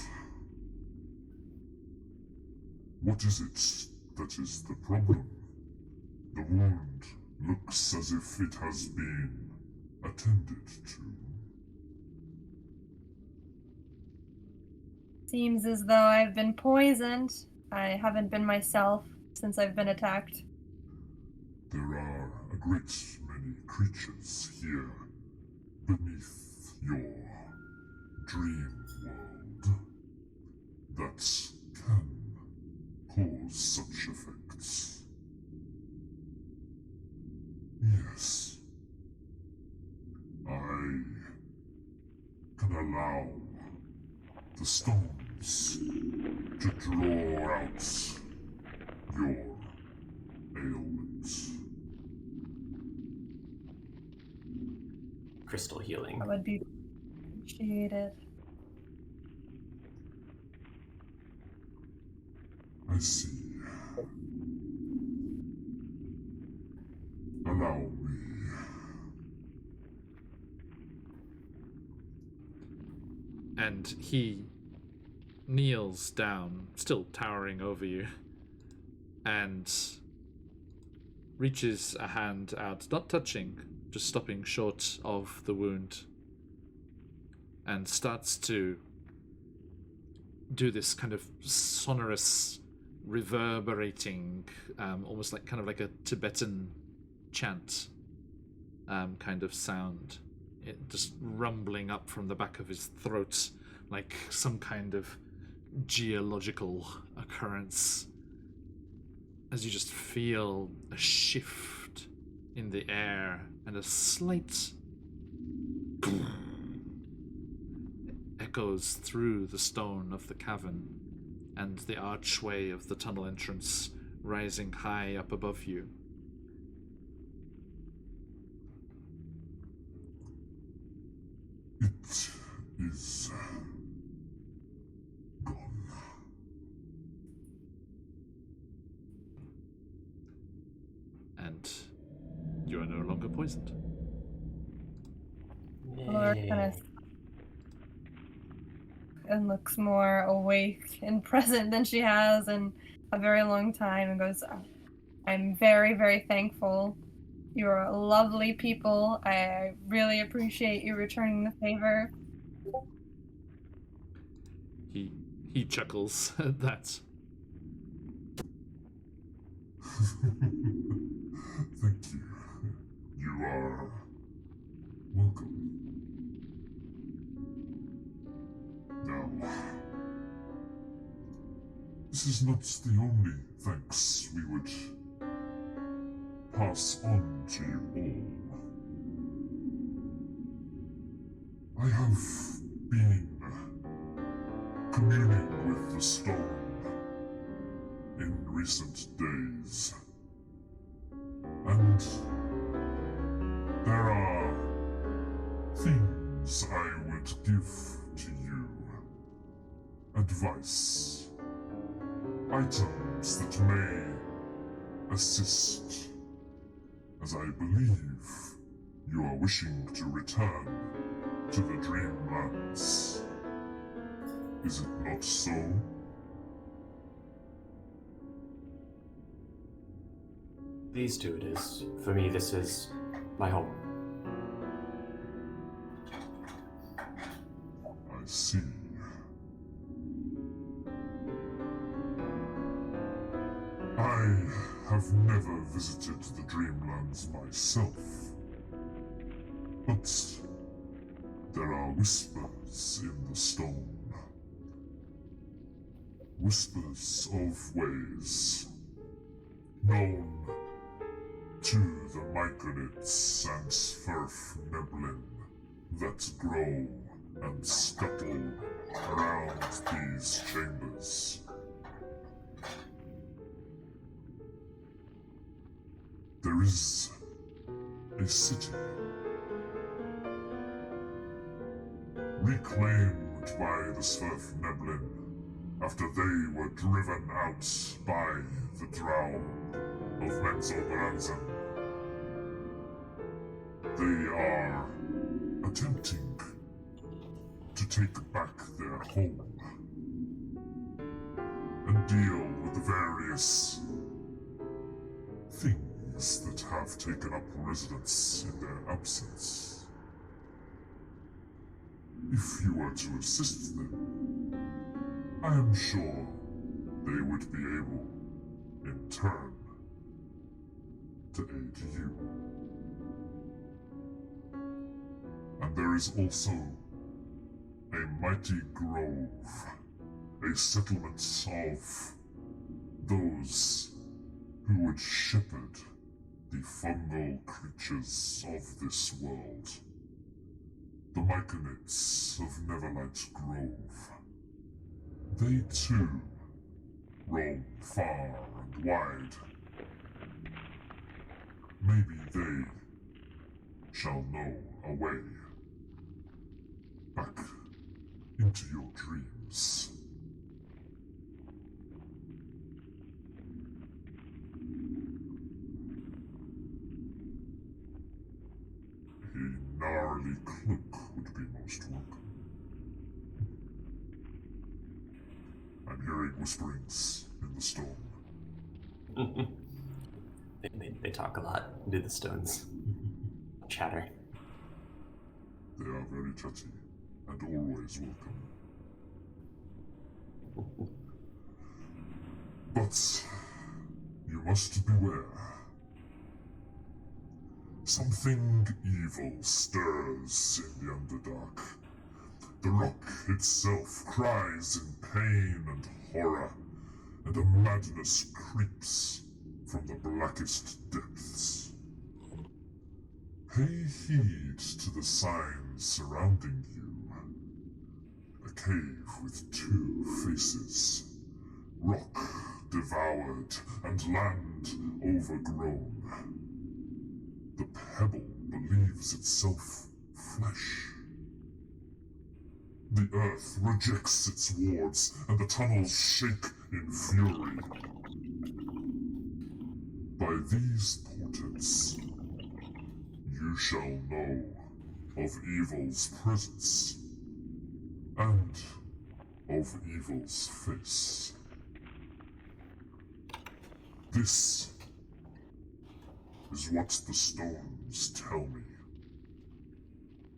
What is it that is the problem? The wound looks as if it has been attended to. Seems as though I've been poisoned. I haven't been myself since I've been attacked. There are a great many creatures here beneath your dream world that can cause such effects. Yes, I can allow the stones to draw out your ailment. Crystal healing. That would be appreciated. I see. Allow me. And he kneels down, still towering over you, and reaches a hand out, not touching, just stopping short of the wound, and starts to do this kind of sonorous, reverberating, almost like kind of like a Tibetan chant kind of sound. It just rumbling up from the back of his throat like some kind of geological occurrence, as you just feel a shift in the air and a slight echoes through the stone of the cavern and the archway of the tunnel entrance rising high up above you. It is gone. And you are no longer poisoned. Laura kind of and looks more awake and present than she has in a very long time, and goes, I'm very, very thankful. You're lovely people. I really appreciate you returning the favor. He chuckles at that. Thank you. You are welcome. Now, this is not the only thanks we would pass on to you all. I have been communing with the stone in recent days, and there are things I would give to you. Advice. Items that may assist, as I believe you are wishing to return to the Dreamlands. Is it not so? These two it is. For me, this is my home. I see. I have never visited the Dreamlands myself, but there are whispers in the stone. Whispers of ways known to the myconids and Sverf Neblin that grow and scuttle around these chambers. There is a city reclaimed by the Sverf Neblin after they were driven out by the Drow of Menzoberranzan. They are attempting to take back their home and deal with the various things that have taken up residence in their absence. If you were to assist them, I am sure they would be able, in turn, to aid you. And there is also a mighty grove, a settlement of those who would shepherd the fungal creatures of this world. The Myconids of Neverlight Grove. They too roam far and wide. Maybe they shall know a way back into your dreams. A gnarly cloak would be most welcome. I'm hearing whisperings in the storm. They talk a lot, do the stones. Chatter. They are very chatty and always welcome. But you must beware. Something evil stirs in the Underdark. The rock itself cries in pain and horror, and a madness creeps from the blackest depths. Pay heed to the signs surrounding you. A cave with two faces, rock devoured and land overgrown. The pebble believes itself flesh. The earth rejects its wards, and the tunnels shake in fury. By these portents, you shall know of evil's presence, and of evil's face. This is what the stones tell me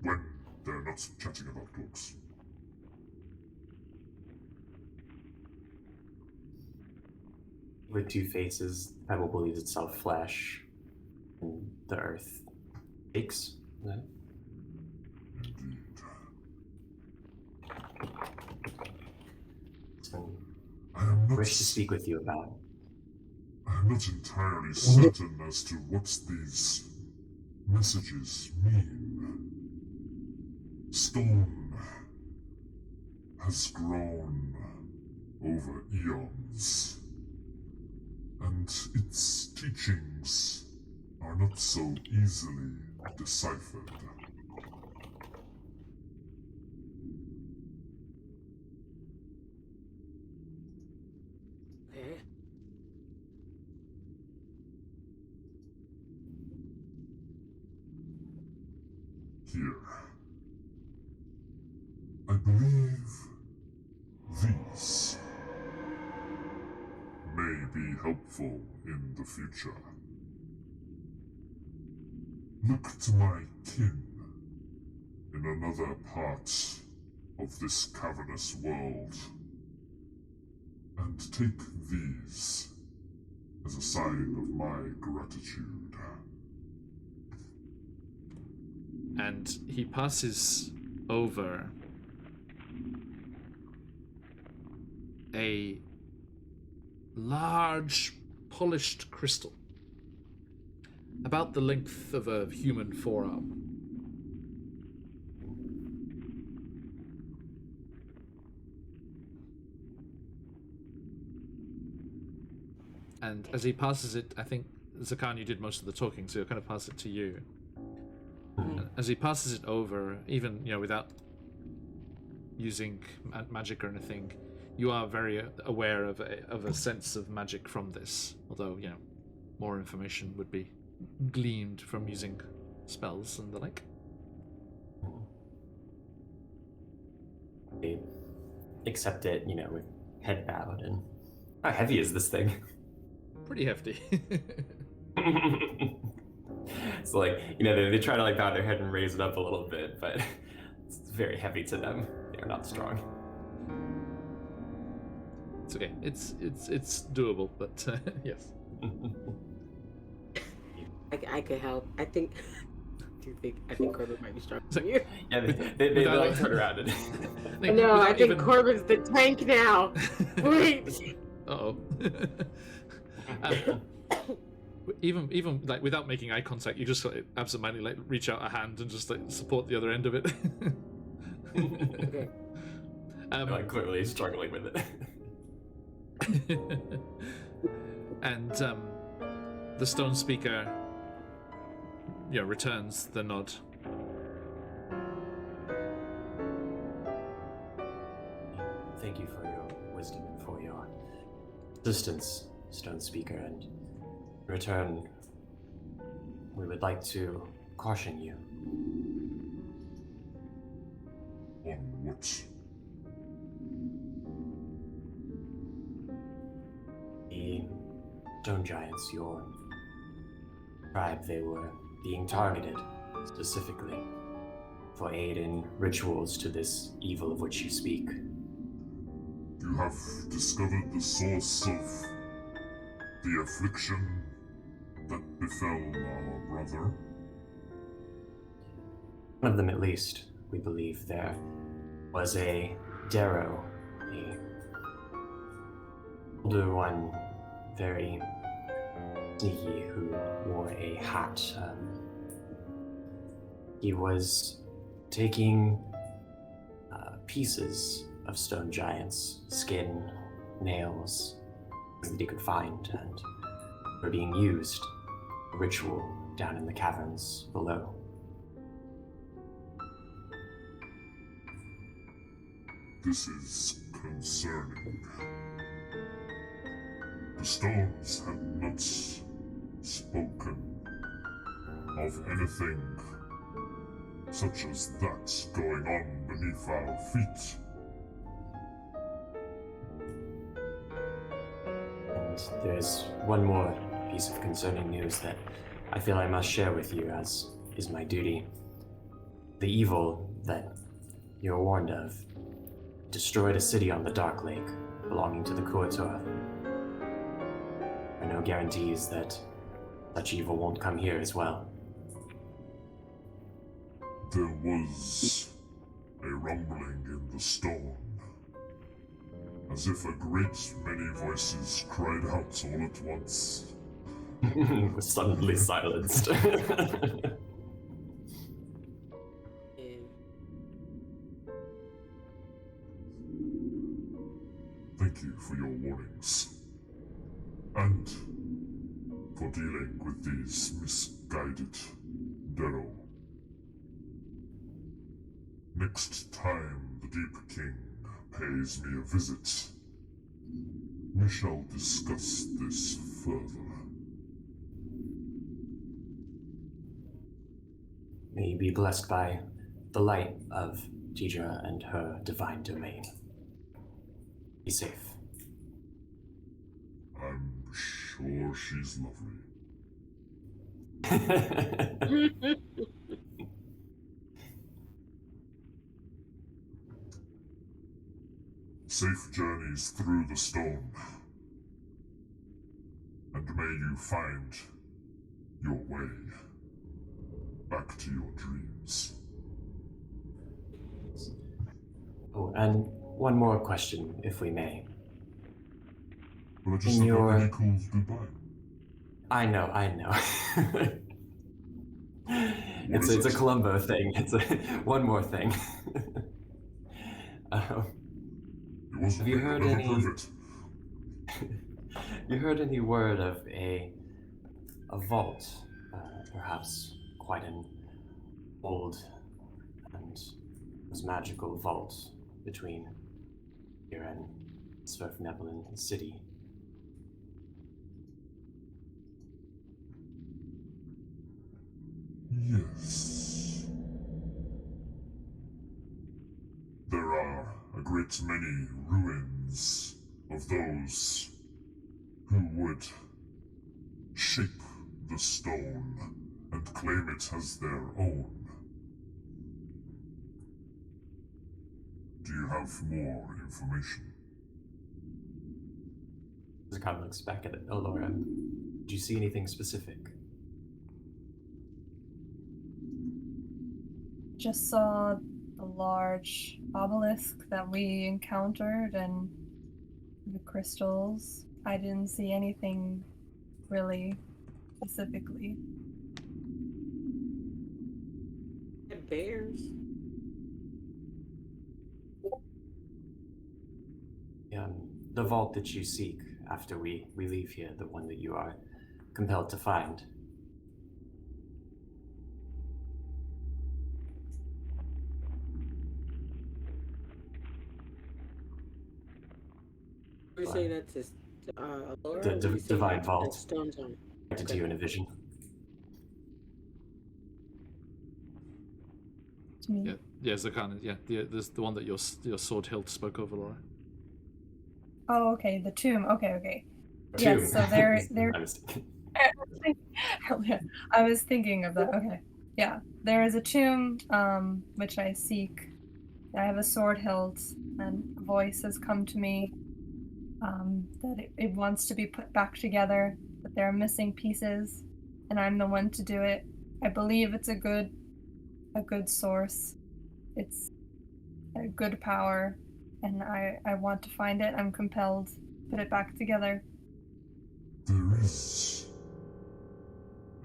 when they're not chatting about books. With two faces, pebble believes itself flesh, and the earth aches. Right? Indeed. So, I am I not, wish to speak with you about. I am not entirely certain as to what these messages mean. Stone has grown over eons, and its teachings are not so easily deciphered. Here. I believe these may be helpful in the future. Look to my kin in another part of this cavernous world, and take these as a sign of my gratitude. And he passes over a large polished crystal about the length of a human forearm. And as he passes it, I think, Zakan, you did most of the talking, so he'll kind of pass it to you. As he passes it over, even without using magic or anything, you are very aware of a sense of magic from this. Although more information would be gleaned from using spells and the like. They accept it, with head bowed. And how heavy is this thing? Pretty hefty. It's like, they try to bow their head and raise it up a little bit, but it's very heavy to them. They're not strong. It's okay. It's doable, but yes. I could help. I think. I think Corbin might be stronger than So- you. Yeah, they like turn around and. Like, No, I without think even- Corbin's the tank now. Wait. Uh-oh. Even like without making eye contact, you just like, absentmindedly like reach out a hand and just like support the other end of it. Okay. Like clearly struggling with it. And the stone speaker, returns the nod. Thank you for your wisdom and for your assistance, Stone Speaker, and in return, we would like to caution you. On what? The Stone Giants, your tribe, they were being targeted specifically for aid in rituals to this evil of which you speak. You have discovered the source of the affliction that befell our brother? One of them, at least, we believe. There was a Darrow, a older one, very sneaky, who wore a hat. He was taking pieces of stone giants, skin, nails, things that he could find, and were being used for ritual down in the caverns below. This is concerning. The stones had not spoken of anything such as that going on beneath our feet. And there's one more piece of concerning news that I feel I must share with you, as is my duty. The evil that you're warned of destroyed a city on the Dark Lake belonging to the Courtor. There are no guarantees that such evil won't come here as well. There was a rumbling in the stone, as if a great many voices cried out all at once. Suddenly silenced. Thank you for your warnings. And for dealing with these misguided Darrow. Next time the Deep King pays me a visit, we shall discuss this further. May you be blessed by the light of Tidra and her divine domain. Be safe. I'm sure she's lovely. Safe journeys through the stone. And may you find your way back to your dreams. Oh, and one more question, if we may. But I just In said your- a really cool goodbye. I know. What is It's a it? Columbo thing. It's a one more thing. It wasn't Have you me, heard but let me any- prove it. You heard any word of a vault, perhaps quite an old and was magical vault between here and Sverfnebelin City? Yes. There are a great many ruins of those who would shape the stone and claim it as their own. Do you have more information? Zakan looks back at Elora. Did you see anything specific? just saw the large obelisk that we encountered and the crystals. I didn't see anything really specifically. Bears. The vault that you seek after we leave here, the one that you are compelled to find. Are you saying that's Laura? The or are you saying divine that's vault. Stone Zone? To you in a vision. To me. Yeah, Zakan. Yeah, the one that your sword hilt spoke over, Laura. Oh, okay, the tomb. Okay. Tomb. Yes, so there. I was- I was thinking of that. Okay, yeah, there is a tomb, which I seek. I have a sword hilt, and a voice has come to me, that it wants to be put back together, but there are missing pieces, and I'm the one to do it. I believe it's a good source. It's a good power, and I want to find it. I'm compelled to put it back together. There is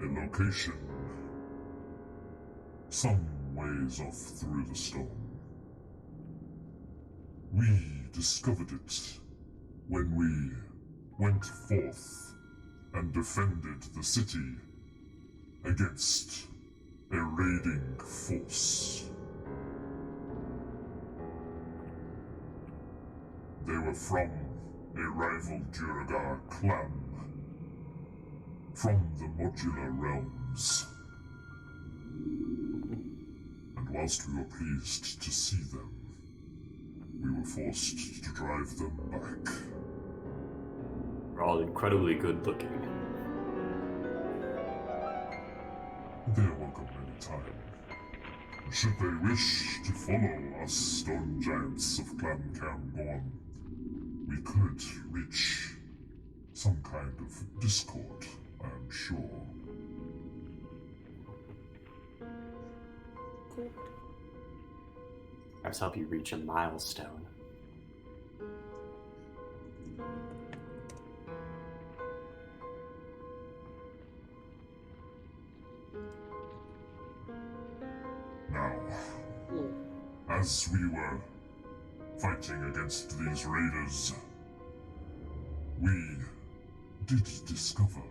a location some ways off through the storm. We discovered it when we went forth and defended the city against a raiding force. They were from a rival Duragar clan, from the Modular Realms. And whilst we were pleased to see them, we were forced to drive them back. We're all incredibly good looking. They're welcome anytime. Should they wish to follow us stone giants of Clan Cairngorm, we could reach some kind of discord, I am sure. Perhaps help you reach a milestone. Now, as we were fighting against these raiders, we did discover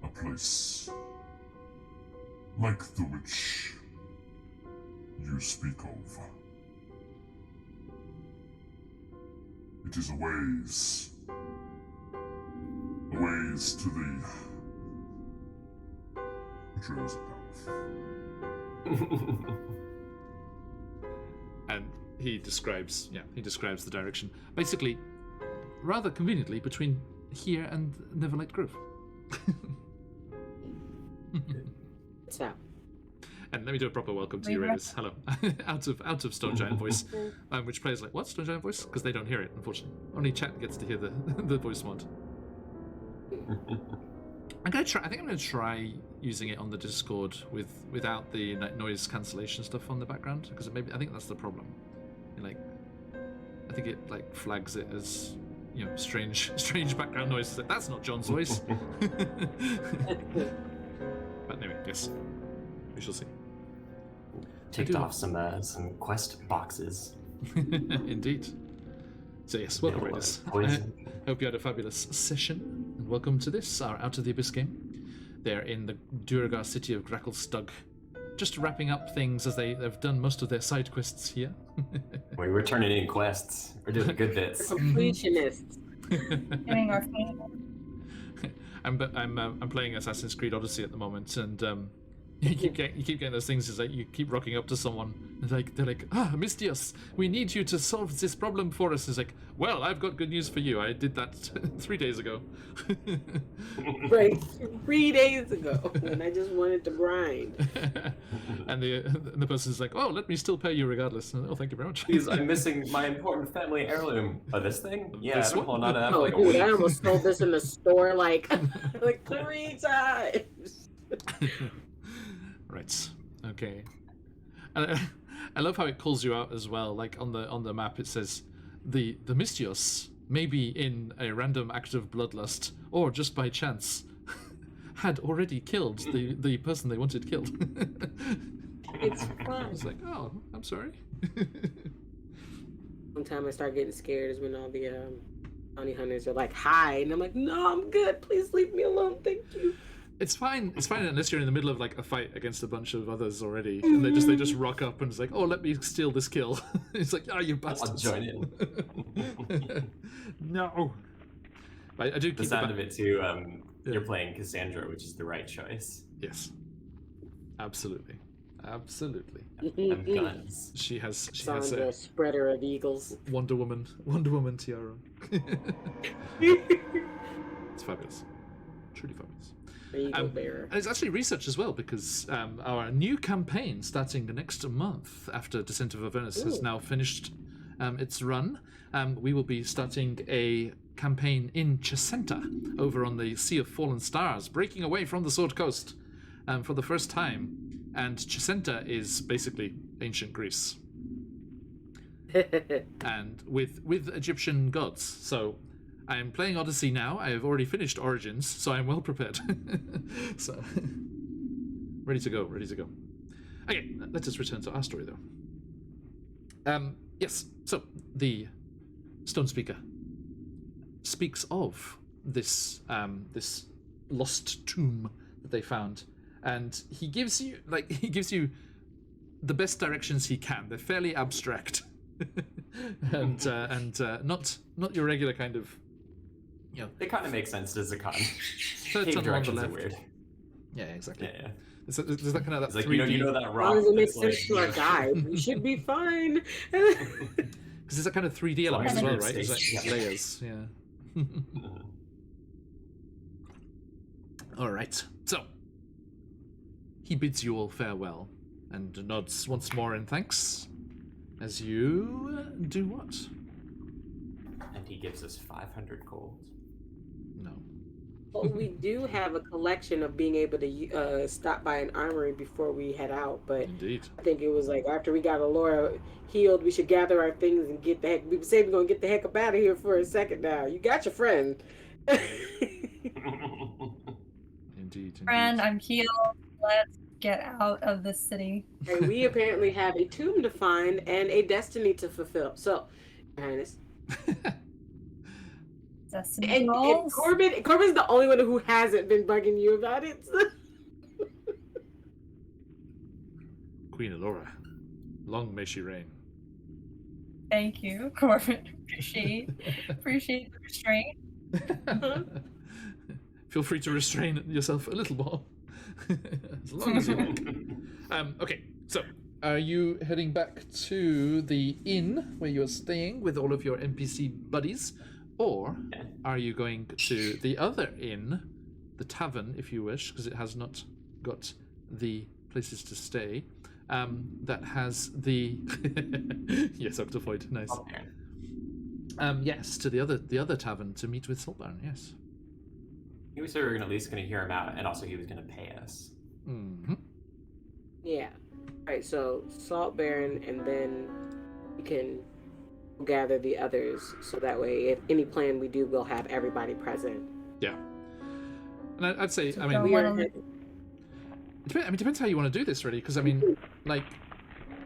a place like the which you speak of. It is a ways to the trails of path. And he describes the direction. Basically, rather conveniently, between here and Neverlight Grove. What's up? And let me do a proper welcome to you, Raiders. Hello. out of Stone Giant voice, which players like, what, Stone Giant voice? Because they don't hear it, unfortunately. Only chat gets to hear the voice mod. I think I'm gonna try using it on the Discord without the noise cancellation stuff on the background, because I think that's the problem. I think it flags it as strange background noise. It's like, that's not John's voice. But anyway, yes, we shall see. Ticked off some quest boxes. Indeed. So yes, welcome, Raiders. I hope you had a fabulous session, and welcome to this, our Out of the Abyss game. They're in the Duragar city of Gracklestug, just wrapping up things as they've done most of their side quests here. We're turning in quests. We're doing good bits. Completionists. Doing our favorite. I'm playing Assassin's Creed Odyssey at the moment, and you keep getting those things. It's like you keep rocking up to someone, and they're like, Mistios, we need you to solve this problem for us. It's like, well, I've got good news for you. I did that 3 days ago. Right, 3 days ago, when I just wanted to grind. And the person's like, oh, let me still pay you regardless. Oh, thank you very much. Please, I'm missing my important family heirloom. Oh, this thing? Yeah, This I've been one? holding on to that for Oh, like a dude, week. I almost sold this in the store like 3 times. Right. Okay. And I love how it calls you out as well. Like on the map, it says the Mystios may be in a random act of bloodlust, or just by chance had already killed the person they wanted killed. It's fun. It's like, oh, I'm sorry. One time I start getting scared is when all the bounty hunters are like, "Hi," and I'm like, "No, I'm good. Please leave me alone. Thank you." It's fine. It's fine unless you're in the middle of like a fight against a bunch of others already, and they just rock up and it's like, "Oh, let me steal this kill." It's like, "Oh, you bastards!" I'll join in. No. But I do keep The sound of it too. Yeah. You're playing Cassandra, which is the right choice. Yes. Absolutely. Absolutely. And guns. She has Sandra, a spreader of eagles. Wonder Woman tiara. It's fabulous. Truly fabulous. Eagle bearer. And it's actually research as well, because our new campaign starting next month after Descent of Avernus has now finished its run. We will be starting a campaign in Chesenta over on the Sea of Fallen Stars, breaking away from the Sword Coast for the first time. And Chesenta is basically ancient Greece, and with Egyptian gods. So I am playing Odyssey now. I have already finished Origins, so I'm well prepared. So ready to go. Okay, let us return to our story though. Yes. So the Stone Speaker speaks of this this lost tomb that they found. And he gives you the best directions he can. They're fairly abstract, and not your regular kind of, you know. It kind of makes sense to Zakan. Third Cave tunnel on the directions are left. weird. Yeah, exactly. Yeah. There's that kind of It's that like 3D. you know that As rock. long as it makes that's sense to our guide, we should be fine. Because there's that kind of 3D element as well, right? There's like Yeah. layers. Yeah. All right. So he bids you all farewell and nods once more in thanks. As you do what? And he gives us 500 gold. No. Well, we do have a collection of being able to stop by an armory before we head out, but Indeed. I think it was like after we got Alora healed, we should gather our things and get the heck. We say we're gonna get the heck up out of here for a second now. You got your friend. Indeed. Friend, I'm healed. Let's get out of this city. And we apparently have a tomb to find and a destiny to fulfill. So, Your Highness. Destiny And rolls. Corbin's the only one who hasn't been bugging you about it. Queen Alora, long may she reign. Thank you, Corbin. Appreciate the restraint. Feel free to restrain yourself a little more. As long as you like. Okay, so are you heading back to the inn where you're staying with all of your NPC buddies? Or are you going to the other inn, the tavern, if you wish, because it has not got the places to stay, that has the... Yes, Octofoid, nice. Yes, to the other tavern to meet with Saltburn, yes. We said we were at least going to hear him out, and also he was going to pay us. Mm-hmm. Yeah. Alright, so Salt Baron, and then we can gather the others, so that way, if any plan we do, we'll have everybody present. Yeah. And I'd say, I So mean, We are it depends how you want to do this, really, because, I mean, like,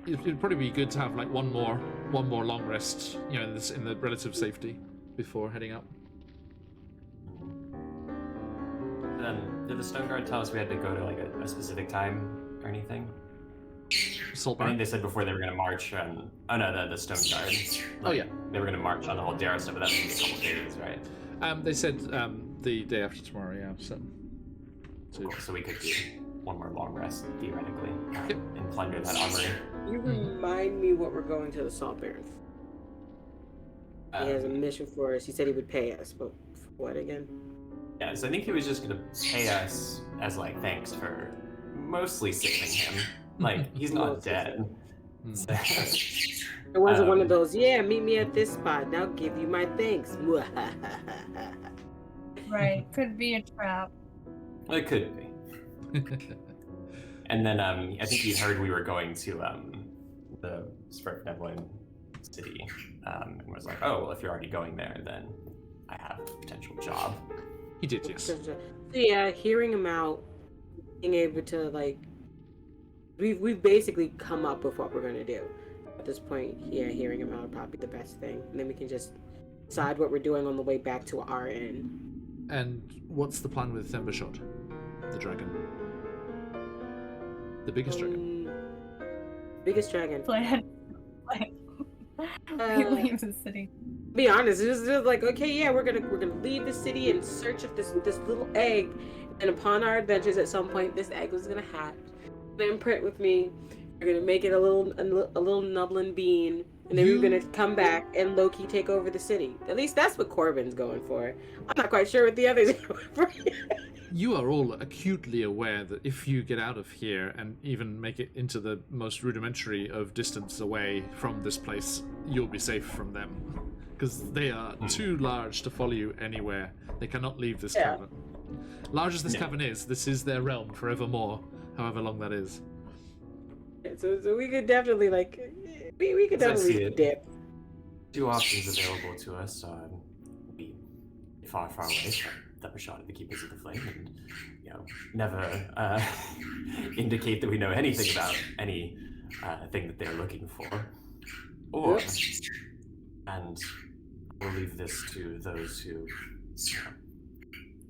it'd probably be good to have, like, one more long rest, you know, in the relative safety before heading out. Did the Stone Guard tell us we had to go to like a specific time or anything? I Saltburn? think they said before they were going to march on... Oh no, the Stone Guard. Oh, yeah. They were going to march on the whole Darrow stuff, but that's going to be a couple days, right? They said the day after tomorrow, yeah, so... Cool. So we could do one more long rest, theoretically, Yep. and plunder that armory. You remind me what we're going to the Salt Baron. He has a mission for us. He said he would pay us, but for what again? Yeah, so I think he was just going to pay us as like thanks for mostly saving him. Like, he's not dead. So, It wasn't one of those, yeah, meet me at this spot, and I'll give you my thanks. Right. Could be a trap. it could be. And then I think he heard we were going to the Neverland city, and was like, "Oh, well, if you're already going there, then I have a potential job." He did, yes. So yeah, hearing him out, being able to like, we've basically come up with what we're gonna do. At this point, yeah, hearing him out would probably be the best thing, and then we can just decide what we're doing on the way back to our inn. And what's the plan with Thembershot, the dragon? The biggest dragon? Biggest dragon. Plan. We leave the city. Be honest, it was just like, okay, yeah, we're gonna leave the city in search of this little egg, and upon our adventures, at some point, this egg was gonna hatch, gonna imprint with me. We're gonna make it a little nubbin bean, and then we were gonna come back and low-key take over the city. At least that's what Corbin's going for. I'm not quite sure what the others are going for. You are all acutely aware that if you get out of here and even make it into the most rudimentary of distance away from this place, you'll be safe from them. Because they are too large to follow you anywhere. They cannot leave this cavern. Large as this cavern is, this is their realm forevermore, however long that is. So we could definitely, like, we could definitely dip. 2 options available to us. Be far, far away from the Keepers of the Flame, and never indicate that we know anything about any thing that they're looking for. Or, and we'll leave this to those who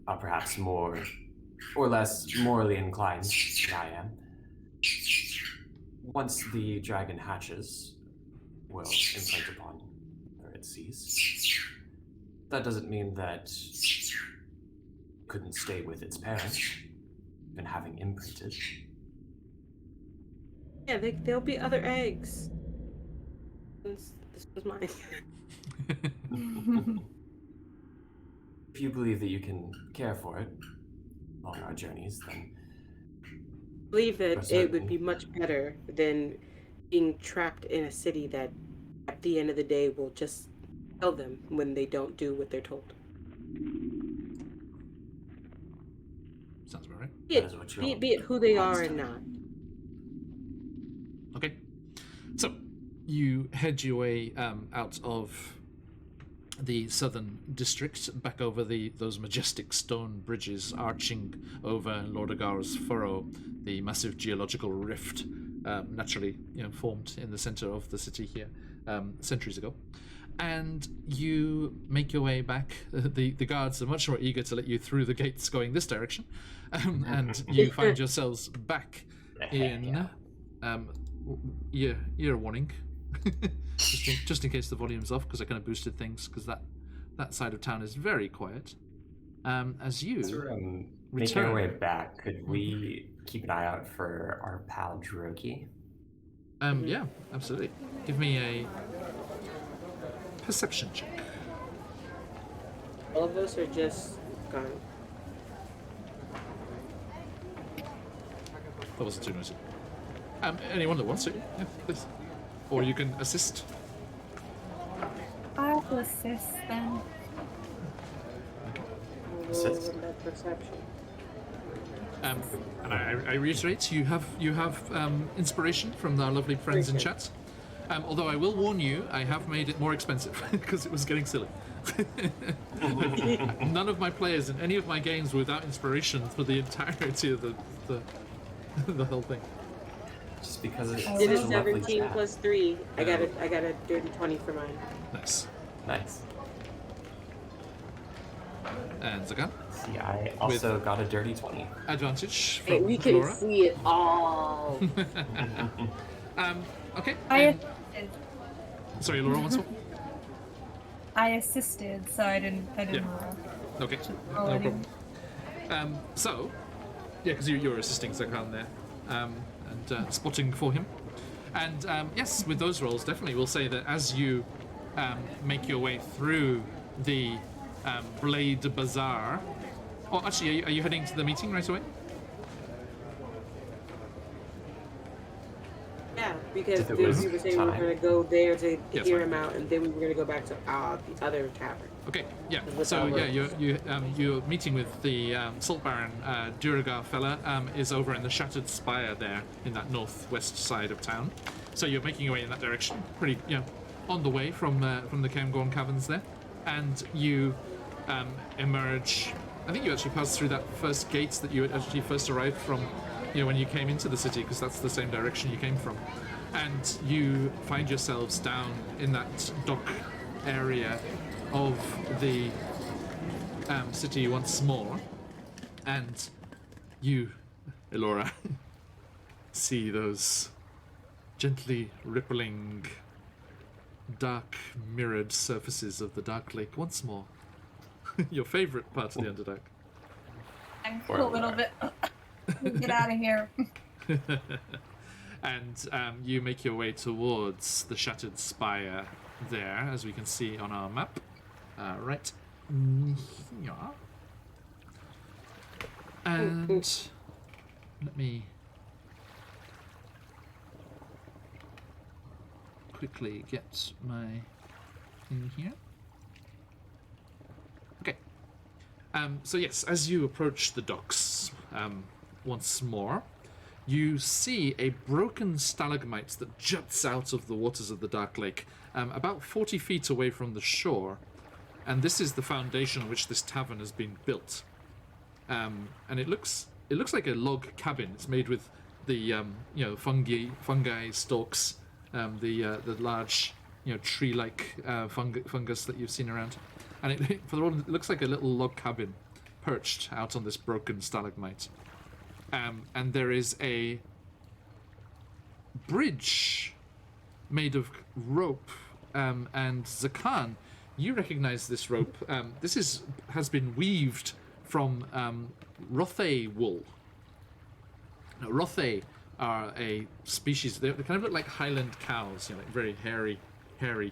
are perhaps more or less morally inclined than I am. Once the dragon hatches, we'll imprint upon where it sees. That doesn't mean that it couldn't stay with its parent, even having imprinted. Yeah, there'll be other eggs. This was mine. If you believe that you can care for it along our journeys, then I believe that it would be much better than being trapped in a city that at the end of the day will just tell them when they don't do what they're told. Sounds about right. Be it who they are and not. Okay. So, you head your way out of the southern district, back over those majestic stone bridges arching over Lordagar's Furrow, the massive geological rift naturally formed in the center of the city here centuries ago. And you make your way back. The guards are much more eager to let you through the gates going this direction, and you find yourselves back in year warning. just in case the volume's off, because I kind of boosted things, because that side of town is very quiet. As you making our way back, could we keep an eye out for our pal Droki? Yeah, absolutely. Give me a perception check. All of us are just gone. That wasn't too noisy. Anyone that wants to, yeah, please. Or you can assist. I will assist then. Assist. That perception. And I reiterate, you have inspiration from our lovely friends in chat. Although I will warn you, I have made it more expensive because it was getting silly. None of my players in any of my games were without inspiration for the entirety of the whole thing. Just because it's It is such a lovely 17 chat. plus 3. I got a dirty 20 for mine. Nice. Nice. And Zagan, See, I also got a dirty 20. advantage Hey, from we can Laura. see it all. Okay. I and- assisted. Sorry, Laura, once more. I assisted, so I didn't roll. Okay, roll no anything. problem. So, yeah, because you're assisting Zakan there, and spotting for him. And yes, with those rolls, definitely, we'll say that as you make your way through the Blade Bazaar. Oh, actually, are you heading to the meeting right away? Yeah. Because If it was you were saying we were time. going to go there to Yes, hear ma'am. him out, and then we were going to go back to the other tavern. Okay, yeah. With So our yeah, words. you're meeting with the Salt Baron Duragar fella. Is over in the Shattered Spire there in that northwest side of town. So you're making your way in that direction, pretty on the way from the Cairngorm Caverns there, and you emerge. I think you actually passed through that first gate that you had actually first arrived from, when you came into the city, because that's the same direction you came from, and you find yourselves down in that dock area of the city once more, and you, Elora, see those gently rippling, dark mirrored surfaces of the Dark Lake once more. Your favorite part of the Underdark. I'm a little bit. Get out of here. And you make your way towards the Shattered Spire there, as we can see on our map. Right here. And let me quickly get my thing here. Okay. So yes, as you approach the docks once more, you see a broken stalagmite that juts out of the waters of the Dark Lake, about 40 feet away from the shore, and this is the foundation on which this tavern has been built. And it looks like a log cabin. It's made with the fungi stalks, the large tree-like fungus that you've seen around, and it looks like a little log cabin perched out on this broken stalagmite. And there is a bridge made of rope, and Zakan, you recognize this rope. This has been weaved from Rothe wool. Now, Rothe are a species. They kind of look like Highland cows, like very hairy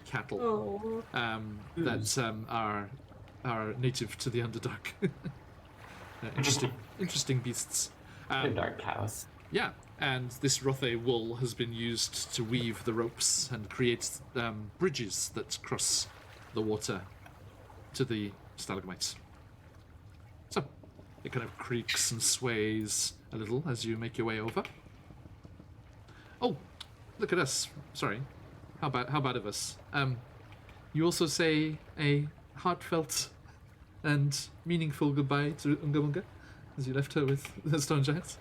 cattle that are native to the Underdark. Interesting beasts. Dark cows. Yeah, and this Rothe wool has been used to weave the ropes and create bridges that cross the water to the stalagmites. So it kind of creaks and sways a little as you make your way over. Oh, look at us. Sorry. How bad of us. You also say a heartfelt and meaningful goodbye to Unga as you left her with the stone giants.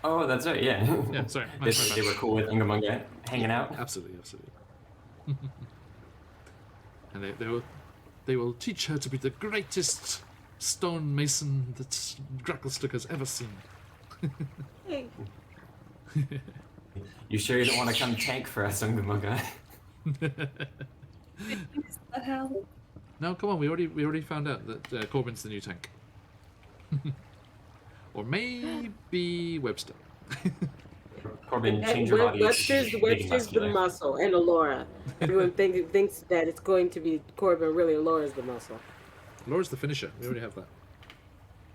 Oh, that's right, yeah. Yeah, sorry. They were cool with Ungamunga hanging out. Absolutely. And they will teach her to be the greatest stone mason that Gracklestick has ever seen. Hey. You sure you don't want to come tank for us, Ungamunga? What the hell? No, come on. We already found out that Corbin's the new tank. Or maybe Webster. Corbin, change your body. Webster's the muscle, and Elora. Everyone thinks that it's going to be Corbin. Really, Elora's the muscle. Laura's the finisher. We already have that.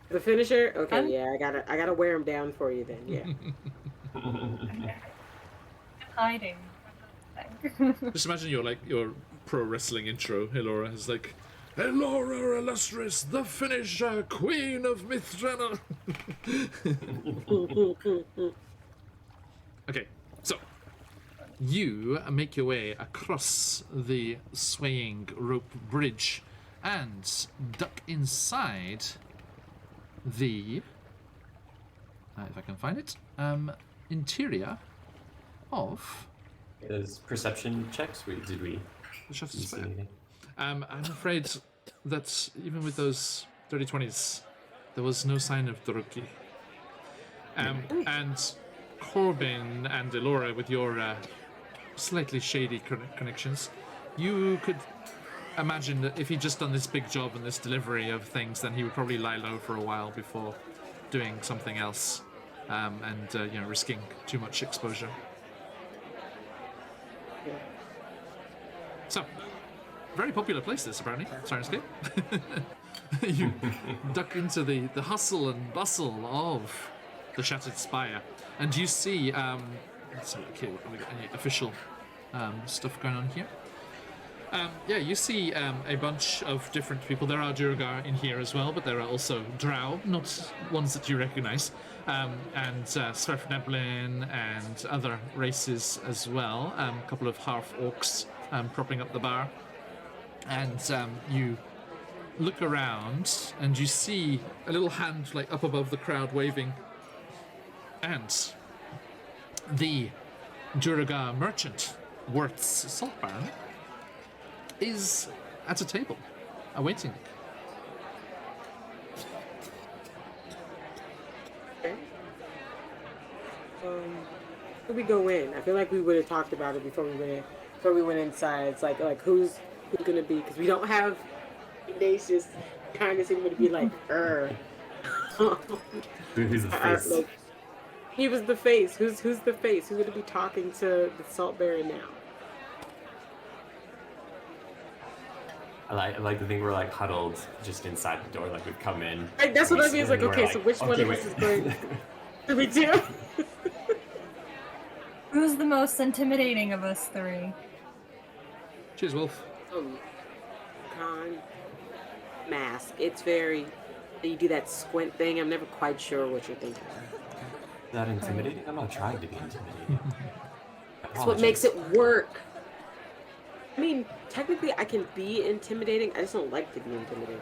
The finisher? Okay, yeah, I gotta wear him down for you then. Yeah. Hiding. Just imagine your pro wrestling intro. Elora is like, Elora Illustris, the finisher, queen of Mythdrana. Okay, so you make your way across the swaying rope bridge and duck inside the, if I can find it, interior of Those perception checks, did we the Shattered see Spire. anything? I'm afraid that even with those dirty 20s, there was no sign of Doroki. And Corbin and Elora, with your slightly shady connections, you could imagine that if he'd just done this big job and this delivery of things, then he would probably lie low for a while before doing something else, and risking too much exposure. So, very popular place this, apparently, Sirenscape. You duck into the hustle and bustle of the Shattered Spire, and you see let's have a look here. Have we got any official stuff going on here? Yeah, you see a bunch of different people. There are Duergar in here as well, but there are also Drow, not ones that you recognize, and Sverfneblin and other races as well. A couple of half-orcs propping up the bar. And you look around and you see a little hand like up above the crowd waving, and the Duergar merchant, Wirt's Salt Baron, is at a table, awaiting. Okay. Where we go in? I feel like we would have talked about it before we went in. Before we went inside, it's like who's gonna be? Because we don't have. Ignatius kind of seemed to be like, Who's the face? Like, he was the face. Who's the face? Who's gonna be talking to the Salt Baron now? I like to think we're like huddled just inside the door, like we've come in. Right, that's what I mean. It's like, and we're okay, so which one okay, of us is going? Do we do? Who's the most intimidating of us three? Cheers, Wolf. Con mask. It's very. You do that squint thing. I'm never quite sure what you're thinking. That intimidating? I'm not trying to be intimidating. That's what makes it work. I mean, technically, I can be intimidating. I just don't like to be intimidating.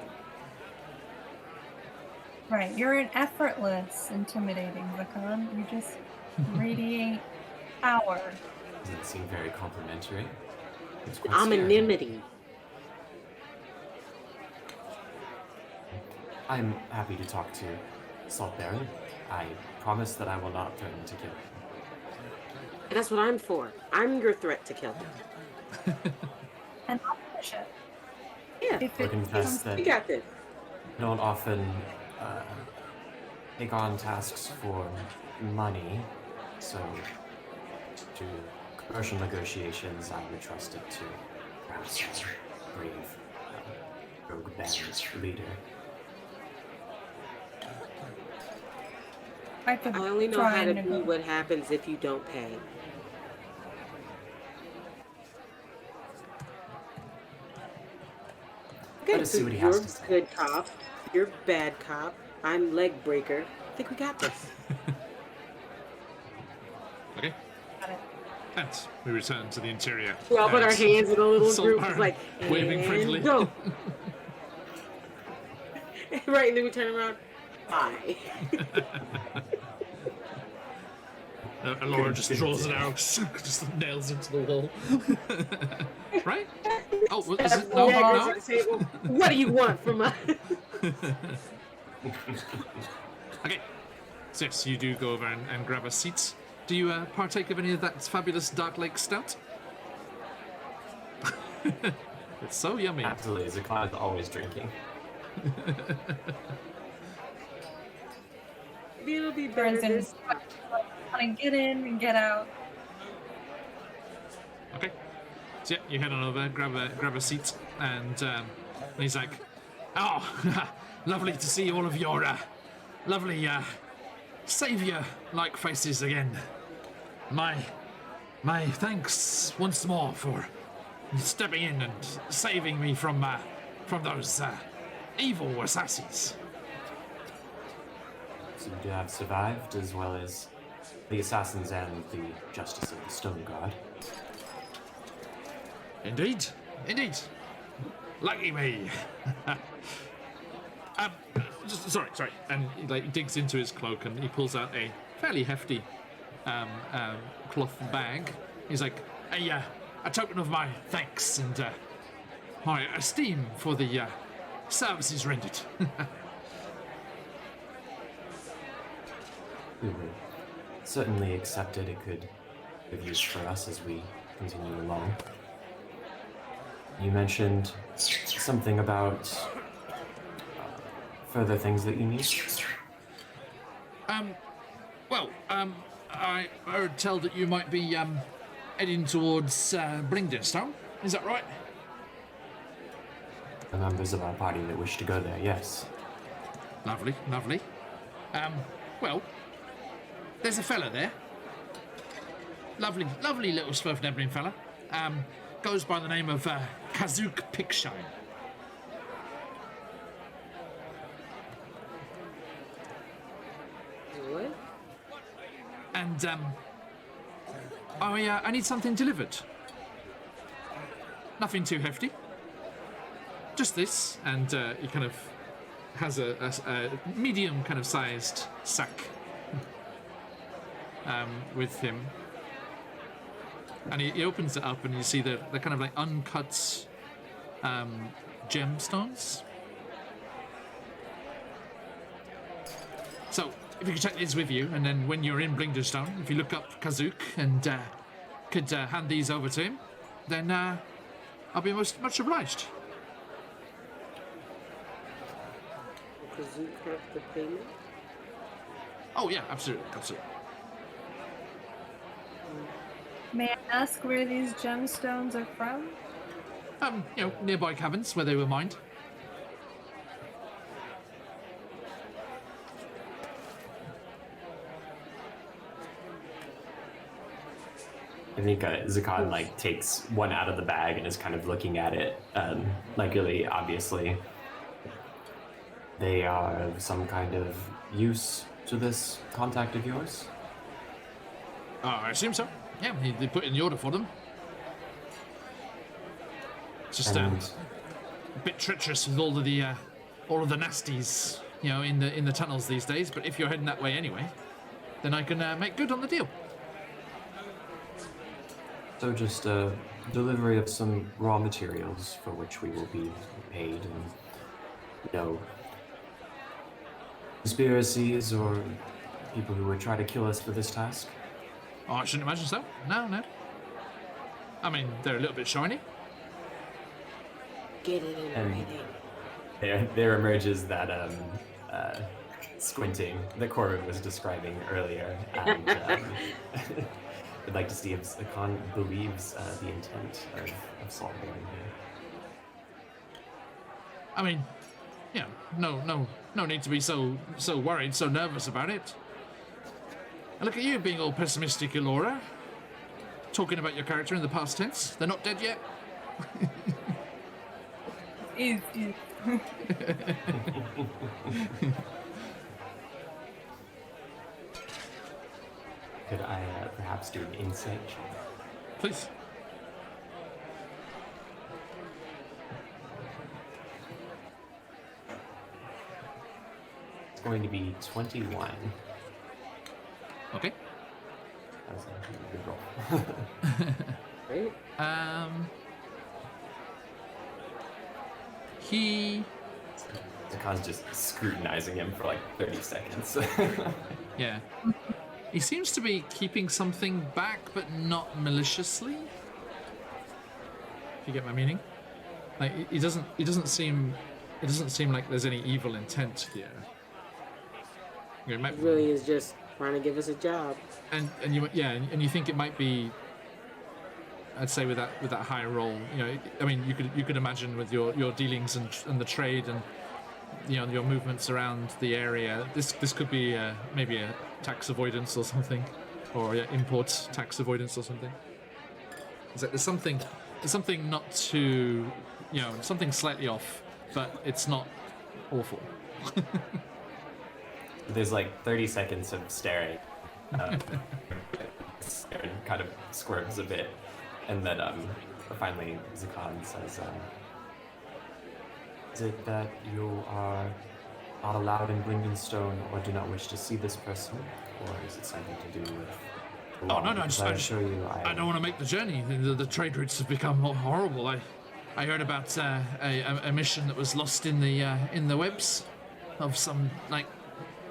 Right, you're an effortless intimidating, Zakan. You just radiate power. Doesn't seem very complimentary. It's quite Anonymity. I'm happy to talk to Salt Baron. I promise that I will not threaten to kill him. And that's what I'm for. I'm your threat to kill him. And I'll finish it. Yeah, If I it confess comes- that you got this. I don't often take on tasks for money, so to commercial negotiations, I would trust it to perhaps a brave rogue band leader. I could I only know try how to and do what happens if you don't pay. Okay, Let us see so what he you're has to say. good cop, you're bad cop, I'm leg breaker. I think we got this. Okay. Got it. And we return to the interior. We all put our And hands in a little Salt group, Baron like, waving and friendly. go. Right, and then we turn around. Bye. Laura just draws an arrow, just nails into the wall. Right? Oh, is it? No, Yeah, no. goes to the table. What do you want from us? Okay. So yes, you do go over and grab a seat. Do you partake of any of that fabulous Dark Lake Stout? It's so yummy. Absolutely, Zakan is always drinking. Maybe it'll be better Turns in, this. kind of get in and get out. Okay. So yeah, you head on over, grab a seat, and he's like, "Oh, lovely to see all of your lovely savior-like faces again. My thanks once more for stepping in and saving me from those evil assassins." So you have survived, as well as the assassins and the Justice of the Stone God. Indeed. Lucky me. Sorry. And he like digs into his cloak and he pulls out a fairly hefty cloth bag. He's like, a token of my thanks and my esteem for the services rendered. We will certainly accept it. It could be of use for us as we continue along. You mentioned something about further things that you need. I heard tell that you might be heading towards Blingdenstone. Is that right? The members of our party that wish to go there, yes. Lovely. Well, there's a fella there. lovely little Swerve-Nebbling fella. Goes by the name of Kazook Pickshine. What? And I need something delivered. Nothing too hefty. Just this, and he kind of has a medium kind of sized sack with him. And he opens it up, and you see the kind of like uncut gemstones. So, if you could take these with you, and then when you're in Blinderstone, if you look up Kazook and could hand these over to him, then I'll be much obliged. Does you have the payment? Oh yeah, absolutely. May I ask where these gemstones are from? Nearby cabins where they were mined. I think Zakan takes one out of the bag and is kind of looking at it, really obviously. They are of some kind of use to this contact of yours? I assume so. Yeah, they put in the order for them. It's just a bit treacherous with all of the nasties, in the tunnels these days. But if you're heading that way anyway, then I can make good on the deal. So just a delivery of some raw materials for which we will be paid, and conspiracies or people who would try to kill us for this task. Oh, I shouldn't imagine so. No. I mean, they're a little bit shiny. Get it in And writing. there emerges that squinting that Corbin was describing earlier, and I'd like to see if Zakan believes the intent of Saul being here. I mean, no need to be so worried, so nervous about it. And look at you being all pessimistic, Elora. Talking about your character in the past tense. They're not dead yet. Is. Could I perhaps do an insight check? Please. It's going to be 21. Okay. That was a good roll. Right? He... Zakan's just scrutinizing him for 30 seconds. Yeah. He seems to be keeping something back, but not maliciously. If you get my meaning. It doesn't seem like there's any evil intent here. It really is just trying to give us a job. And you think it might be, I'd say with that higher roll, I mean you could imagine with your dealings and the trade and your movements around the area, this could be maybe a tax avoidance or something, or import tax avoidance or something. There's something not too, something slightly off, but it's not awful. There's 30 seconds of staring. Aaron kind of squirms a bit, and then finally Zakan says, is it that you are not allowed in Blindenstone or do not wish to see this person, or is it something to do with the law? No, I don't want to make the journey. The trade routes have become horrible. I heard about a mission that was lost in the webs of some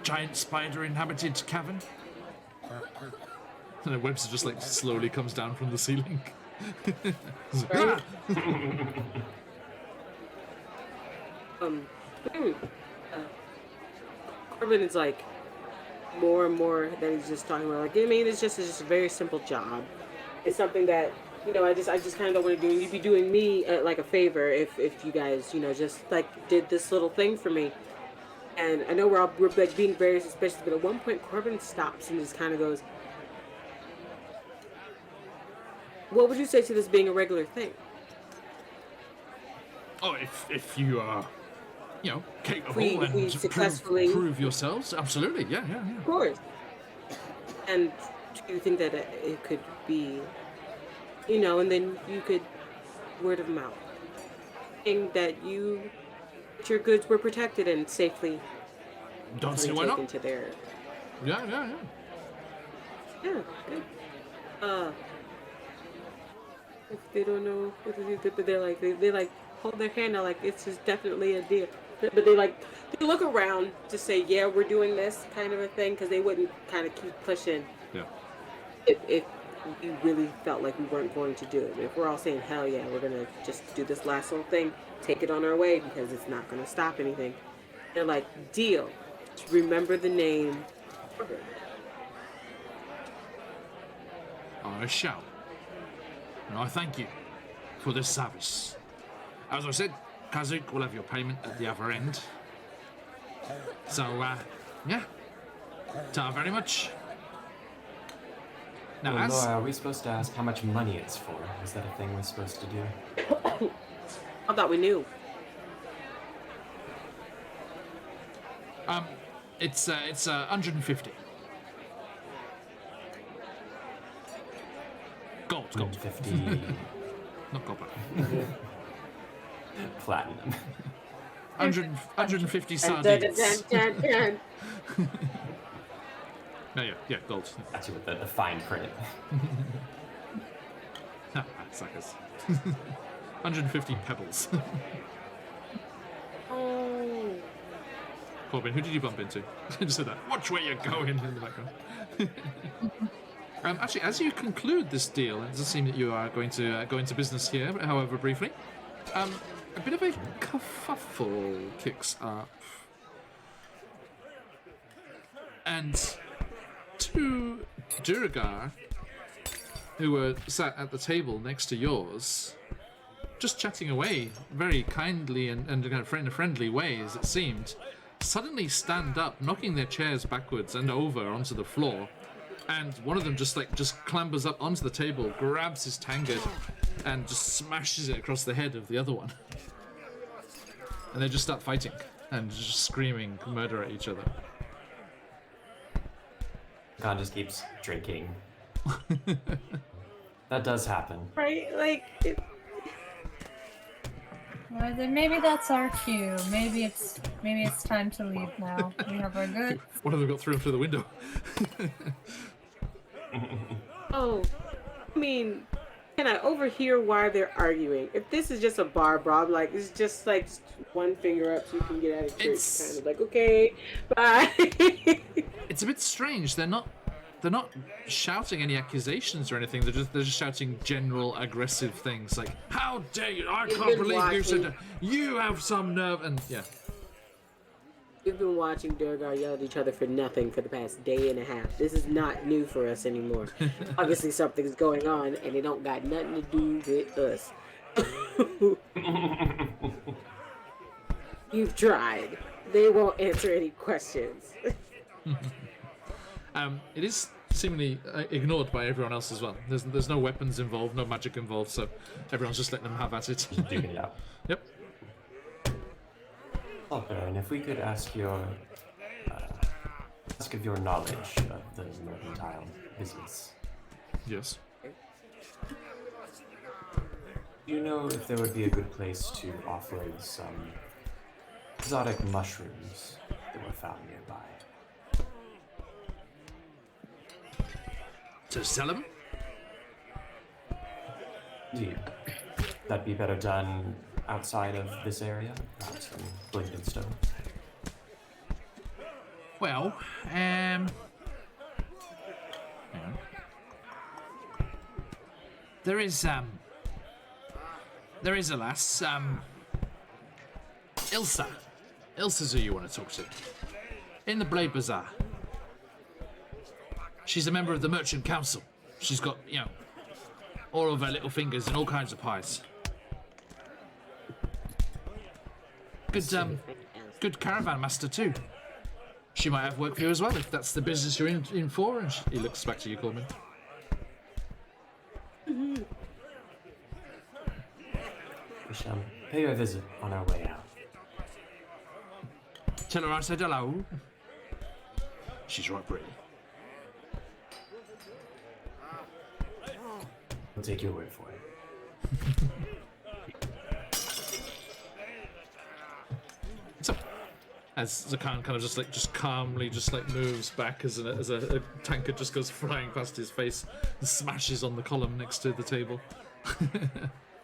giant spider inhabited cavern. And the webs just slowly comes down from the ceiling. Right? Corbin is more and more that he's just talking about. I mean, it's just a very simple job. It's something that I just kind of don't want to do. You'd be doing me a favor if you guys just did this little thing for me. And I know we're being very suspicious, but at one point Corbin stops and just kind of goes, what would you say to this being a regular thing? Oh, if you are, capable If we and successfully- prove yourselves, absolutely, yeah. Of course. And do you think that it could be, and then you could word of mouth, saying that your goods were protected and safely Don't see why taken not. to their. Yeah. Yeah, good. If they don't know what to do, but they're like they like hold their hand out like it's just definitely a deal. But they look around to say, yeah, we're doing this kind of a thing, because they wouldn't kind of keep pushing Yeah. if we really felt like we weren't going to do it. If we're all saying, hell yeah, we're gonna just do this last little thing, take it on our way because it's not gonna stop anything. They're like, deal. Just remember the name. I shall. And I thank you for this service. As I said, Kazuk will have your payment at the other end. So, yeah. Ta very much. Now, Well, as... Laura, are we supposed to ask how much money it's for? Is that a thing we're supposed to do? I thought we knew. It's 150. Gold. 50 Not copper. platinum. 150 Dun, sardines. dun, dun, dun. No, yeah, gold. Actually, with the fine print. Suckers. 150 pebbles. Oh. Corbin, who did you bump into? Just said that. Watch where you're going in the background. Actually, as you conclude this deal, it does seem that you are going to go into business here, however briefly. A bit of a kerfuffle kicks up. And two Duragar, who were sat at the table next to yours, just chatting away very kindly and kind of in a friendly way, as it seemed, suddenly stand up, knocking their chairs backwards and over onto the floor. And one of them just clambers up onto the table, grabs his tankard, and just smashes it across the head of the other one. And they just start fighting and just screaming murder at each other. Khan just keeps drinking. That does happen. Right? Like, Well, then maybe that's our cue. Maybe it's time to leave now. We have our goods. One of them got through the window. oh, I mean, can I overhear why they're arguing? If this is just a bar brawl, like, it's just like one finger up so you can get out of church. It's- Kind of like, okay, bye. It's a bit strange. They're not shouting any accusations or anything. They're just shouting general aggressive things like, "How dare you! I You've can't been believe you said watching. that. You have some nerve!" And yeah, We've been watching Durgar yell at each other for nothing for the past day and a half. This is not new for us anymore. Obviously, something's going on, and it don't got nothing to do with us. You've tried. They won't answer any questions. it is seemingly ignored by everyone else as well. There's no weapons involved, no magic involved, so everyone's just letting them have at it. Duking it out. Yep. Oh, Baron, if we could ask of your knowledge of the mercantile business. Yes. Do you know if there would be a good place to offload some exotic mushrooms that were found nearby? To sell them? Indeed. That'd be better done outside of this area, perhaps in Blinkenstone. Well, hang on. There is a lass, Ilsa. Ilsa's who you want to talk to. In the Blade Bazaar. She's a member of the Merchant Council. She's got, all of her little fingers in all kinds of pies. Good caravan master too. She might have work for you as well, if that's the business you're in for. And he looks back to you, Corbin. shall pay you a visit on our way out. Tell her I said hello. She's right pretty. I'll take your word for it. So, as Zakan kind of just calmly moves back as a tankard just goes flying past his face and smashes on the column next to the table.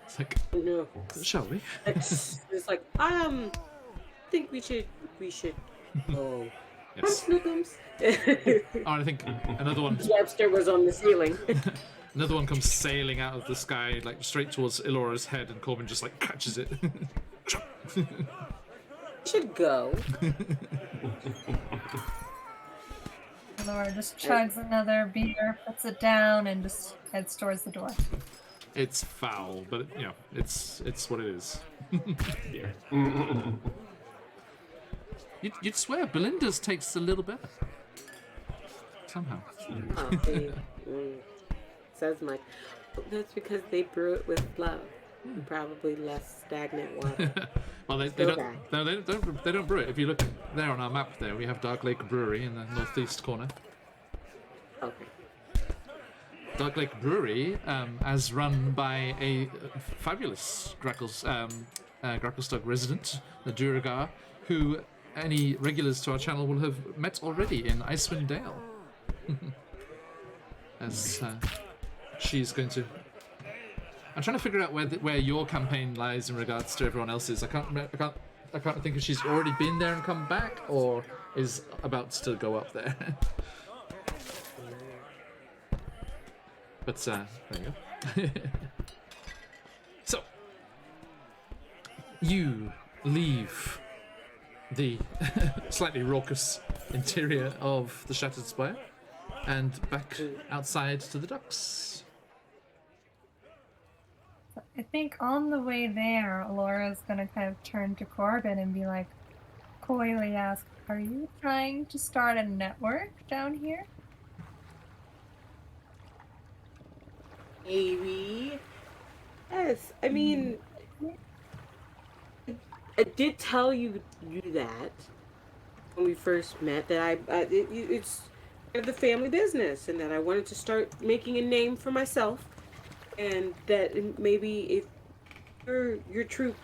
It's like, No. shall we? It's like, I think we should. Oh. Yes. Snookums. Oh, and I think another one. Webster was on the ceiling. Another one comes sailing out of the sky, like straight towards Elora's head, and Corbin just like catches it. Should go. Laura just chugs another beer, puts it down, and just heads towards the door. It's foul, but you know, it's what it is. Here. You'd swear Belinda's tastes a little better. Somehow. Oh, says much. That's because they brew it with love. And probably less stagnant water. Well, they Still don't. bad. No, they don't brew it. If you look there on our map, there we have Dark Lake Brewery in the northeast corner. Okay. Dark Lake Brewery, as run by a fabulous Gracklestug resident, the Duragar, who any regulars to our channel will have met already in Icewind Dale. As she's going to. I'm trying to figure out where your campaign lies in regards to everyone else's. I can't think if she's already been there and come back, or is about to go up there. But there you go. So you leave the slightly raucous interior of the Shattered Spire and back outside to the docks. I think on the way there, Laura's gonna kind of turn to Corbin and be like, coyly ask, "Are you trying to start a network down here?" Maybe. Yes. I mean, I did tell you that when we first met, that it's the family business, and that I wanted to start making a name for myself, and that maybe if your troop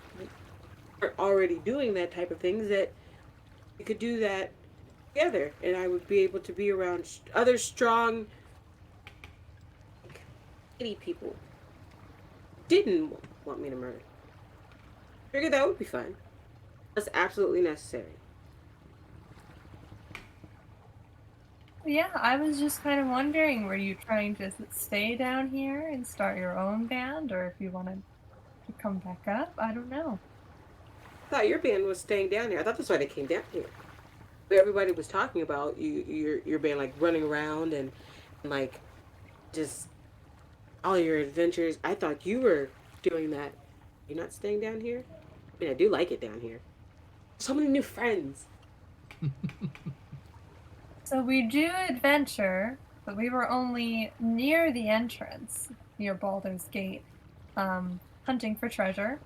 are already doing that type of things, that we could do that together, and I would be able to be around other strong people didn't want me to murder. Figured that would be fun. That's absolutely necessary. Yeah, I was just kind of wondering, were you trying to stay down here and start your own band, or if you wanted to come back up? I don't know. I thought your band was staying down here. I thought that's why they came down here. But everybody was talking about your band, like running around and like just all your adventures. I thought you were doing that. You're not staying down here? I mean, I do like it down here. So many new friends. So we do adventure, but we were only near the entrance, near Baldur's Gate, hunting for treasure.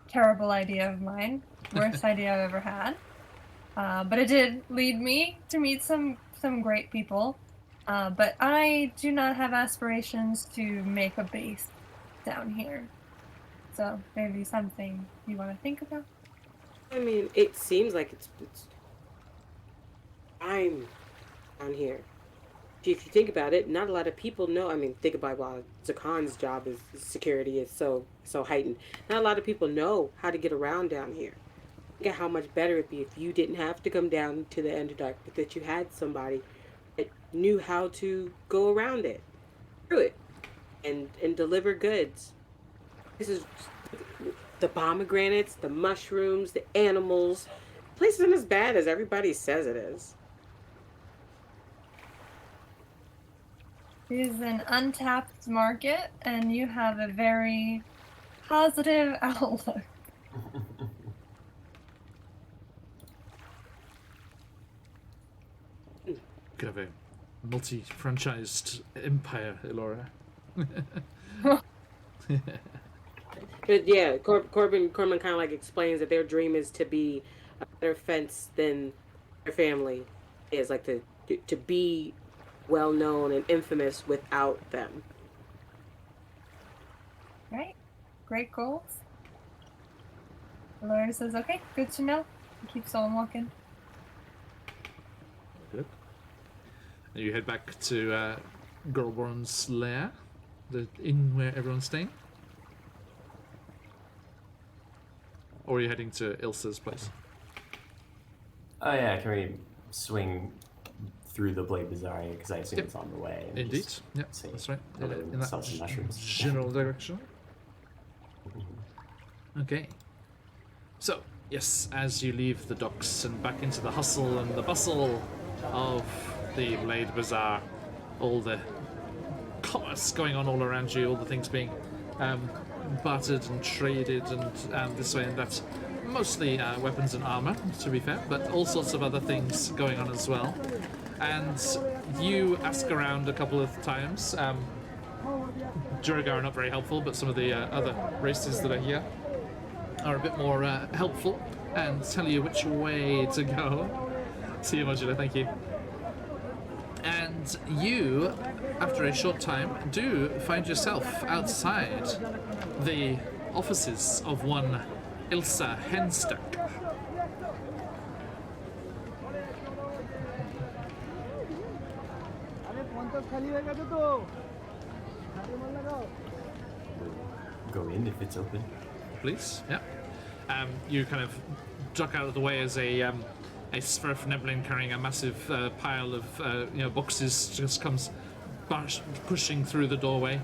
Terrible idea of mine. Worst idea I've ever had. But it did lead me to meet some great people. But I do not have aspirations to make a base down here. So maybe something you want to think about? I mean, it seems like it's I'm down here. If you think about it, not a lot of people know. I mean, think about why Zakan's job is security is so heightened. Not a lot of people know how to get around down here. Think of how much better it'd be if you didn't have to come down to the Underdark, but that you had somebody that knew how to go around it, through it, and deliver goods. This is the pomegranates, the mushrooms, the animals. The place isn't as bad as everybody says it is. It is an untapped market, and you have a very positive outlook. Could have a multi-franchised empire, Elora. But yeah, Corbin kind of like explains that their dream is to be a better fence than their family is, like to be well known and infamous without them. Right? Great goals. Laura says, okay, good to know. Keeps on walking. Good. And you head back to Girlborn's lair, the inn where everyone's staying? Or are you heading to Ilsa's place? Oh yeah, can we swing through the Blade Bazaar? Because I assume Yep. it's on the way. and Indeed. just Yep, see that's right. whether In we that sell some mushrooms. general direction. Okay. So, yes, as you leave the docks and back into the hustle and the bustle of the Blade Bazaar, all the commerce going on all around you, all the things being bartered and traded and this way and that. Mostly weapons and armor, to be fair, but all sorts of other things going on as well. And you ask around a couple of times. Duragar are not very helpful, but some of the other races that are here are a bit more helpful and tell you which way to go. See you, Modular, thank you. And you, after a short time, do find yourself outside the offices of one Ilsa Henstack. Go in if it's open. Please, yeah. You kind of duck out of the way as a Sverfneblin carrying a massive pile of boxes just comes pushing through the doorway,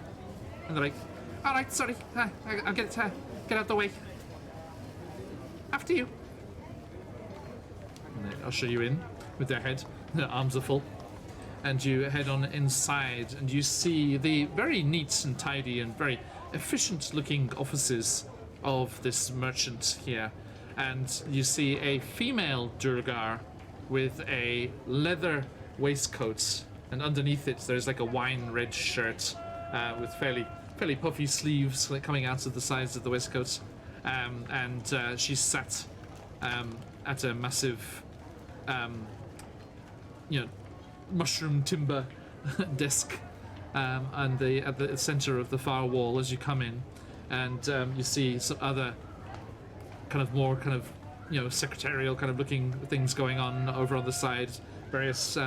and they're like, "All right, sorry, I'll get out of the way. After you." And they usher you in with their head, their arms are full, and you head on inside, and you see the very neat and tidy and very efficient-looking offices of this merchant here. And you see a female Durgar with a leather waistcoat, and underneath it there's like a wine red shirt with fairly puffy sleeves coming out of the sides of the waistcoat. And she's sat at a massive, mushroom timber desk at the center of the far wall as you come in, and you see some other more secretarial kind of looking things going on over on the side. Various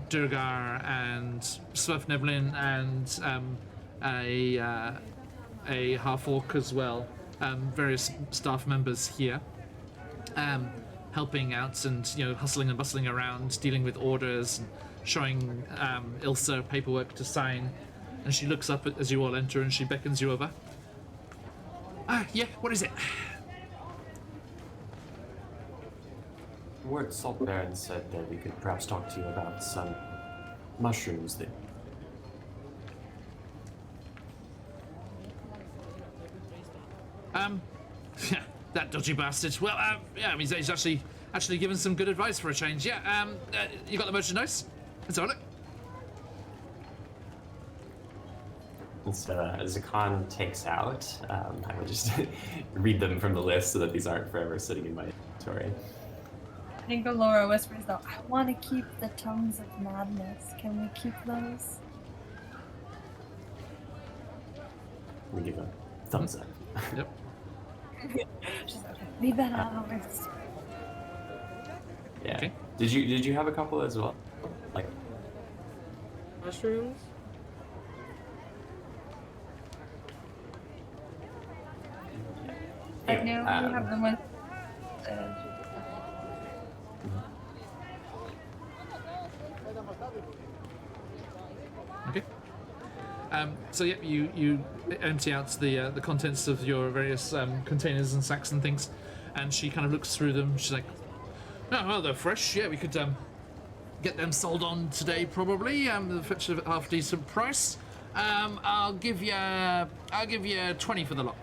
Durgar and Sverfneblin and a half-orc as well. Various staff members here, helping out and hustling and bustling around, dealing with orders and showing Ilsa paperwork to sign. And she looks up as you all enter and she beckons you over. Yeah, what is it? Word Salt Baron said that we could perhaps talk to you about some mushrooms that... Yeah, that dodgy bastard. Well, yeah, I mean, he's actually given some good advice for a change. Yeah, you got the merchandise? Let's have a look. And so Zakan takes out, I would just read them from the list so that these aren't forever sitting in my inventory. I think Laura whispers though, I want to keep the tongues of madness. Can we keep those? We give a thumbs up. Yep. She's like, leave that out of it. Yeah. Okay. Did you have a couple as well? Like Mushrooms? I know we have the one. Okay. So yeah, you empty out the contents of your various containers and sacks and things, and she kind of looks through them. She's like, "Oh, well, they're fresh. Yeah, we could get them sold on today, probably. They'll fetch a half decent price. I'll give you 20 for the lot."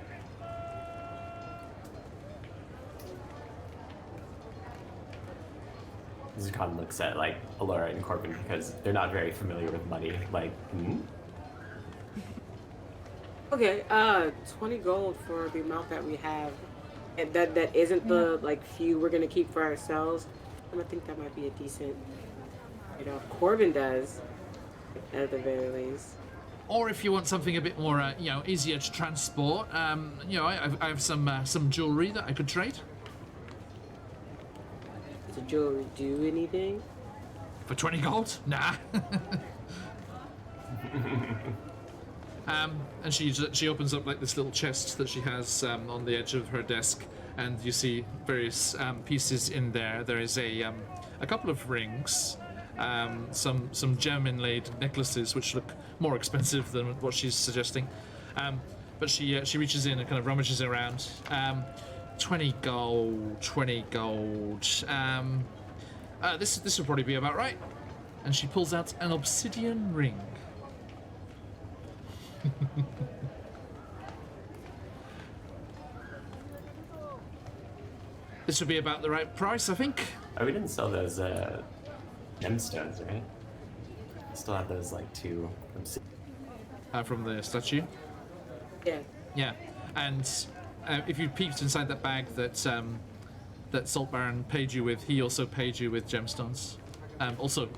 Zakan looks at like Allura and Corbin because they're not very familiar with money. Like, Okay, 20 gold for the amount that we have. And that isn't the like few we're gonna keep for ourselves. I think that might be a decent, you know, Corbin does, at the very least. Or if you want something a bit more, you know, easier to transport, you know, I have some jewelry that I could trade Does the jewelry do anything? for 20 gold. Nah. And she opens up like this little chest that she has on the edge of her desk, and you see various pieces in there. There is a couple of rings, some gem inlaid necklaces which look more expensive than what she's suggesting, but she reaches in and kind of rummages around. 20 gold, 20 gold. This will probably be about right. And she pulls out an obsidian ring. This would be about the right price, I think. Oh, we didn't sell those gemstones, right? Still have those like two. From the statue. Yeah. Yeah, and if you peeked inside that bag that that Salt Baron paid you with, he also paid you with gemstones. Also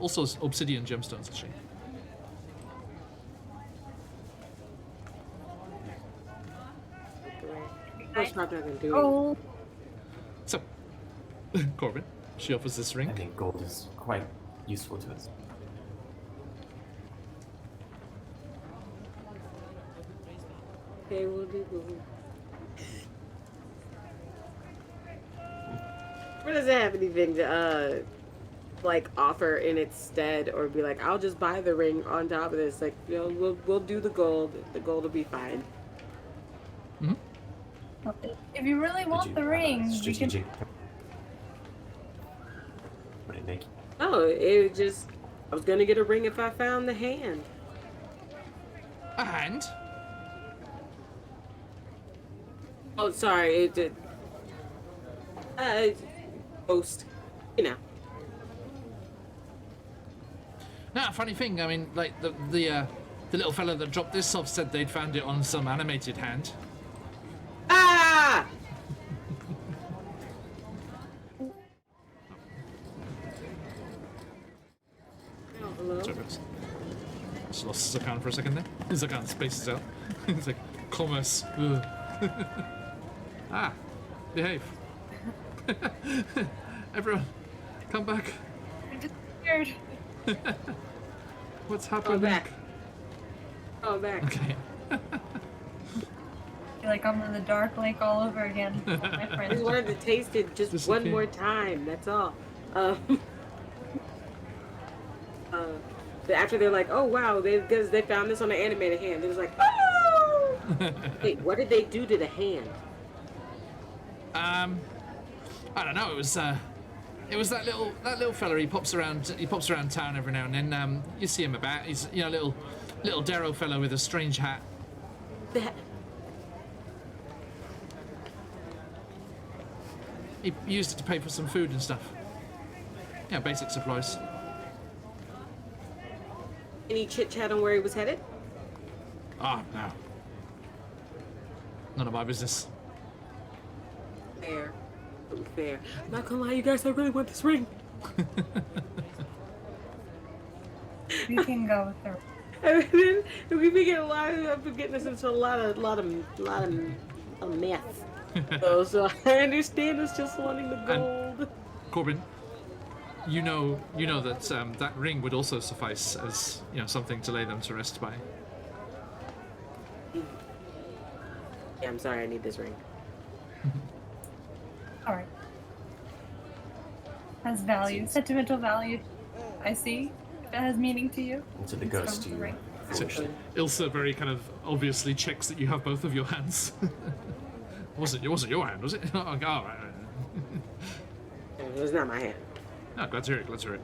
obsidian gemstones, actually. That's not gonna do it. Oh, So, Corbin, she offers this I ring. think gold is quite useful to us. Okay, we'll do gold. What does it have anything to like offer in its stead, or be like, I'll just buy the ring on top of this? Like, you know, we'll do the gold. The gold will be fine. if you really want the ring, you can. Strategic. What did it make? No, it just, I was gonna get a ring if I found the hand. A hand? Oh, sorry, it did. Ghost, you know. Nah, funny thing. I mean, like the little fella that dropped this off said they'd found it on some animated hand. Ah! Oh, hello. Sorry, folks. Just lost Zakan for a second there. Zakan spaces out. It's like commerce. Ugh. Ah, behave. Everyone, come back. I'm just scared. What's happening? back. Oh, back. Okay. I feel like I'm in the dark lake all over again. All my I just friends. wanted to taste it just This is one okay. more time. That's all. But after they're like, oh wow, because they found this on an animated hand. It was like, oh. Wait, what did they do to the hand? I don't know. It was that little fella. He pops around town every now and then. You see him about. He's little Darrow fellow with a strange hat. That. He used it to pay for some food and stuff. Yeah, basic supplies. Any chit chat on where he was headed? Ah, no. None of my business. Fair. Fair. I'm not gonna lie, you guys, I really want this ring. You can go with her. And then we be getting a lot of getting us into a lot of mess. So I understand us just wanting the gold. Corbin, you know that that ring would also suffice as something to lay them to rest by. Yeah, I'm sorry, I need this ring. Alright. Has value, sentimental value. I see. If it has meaning to you. And to the Let's go ghost, with the you ring. foolishly. Ilsa very kind of obviously checks that you have both of your hands. wasn't your hand, was it? Oh, all right. It was not my hand. Oh, glad to hear it. Glad to hear it.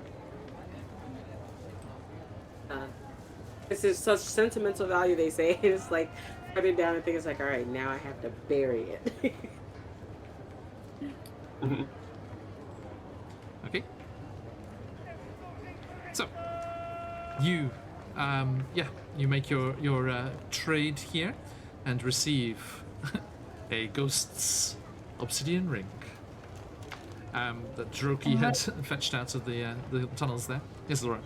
This is such sentimental value, they say. It's like, put it down and think it's like, all right, now I have to bury it. Okay. So, you, you make your trade here. and receive a ghost's obsidian ring that Droki had fetched out of the tunnels there. Yes, Laura.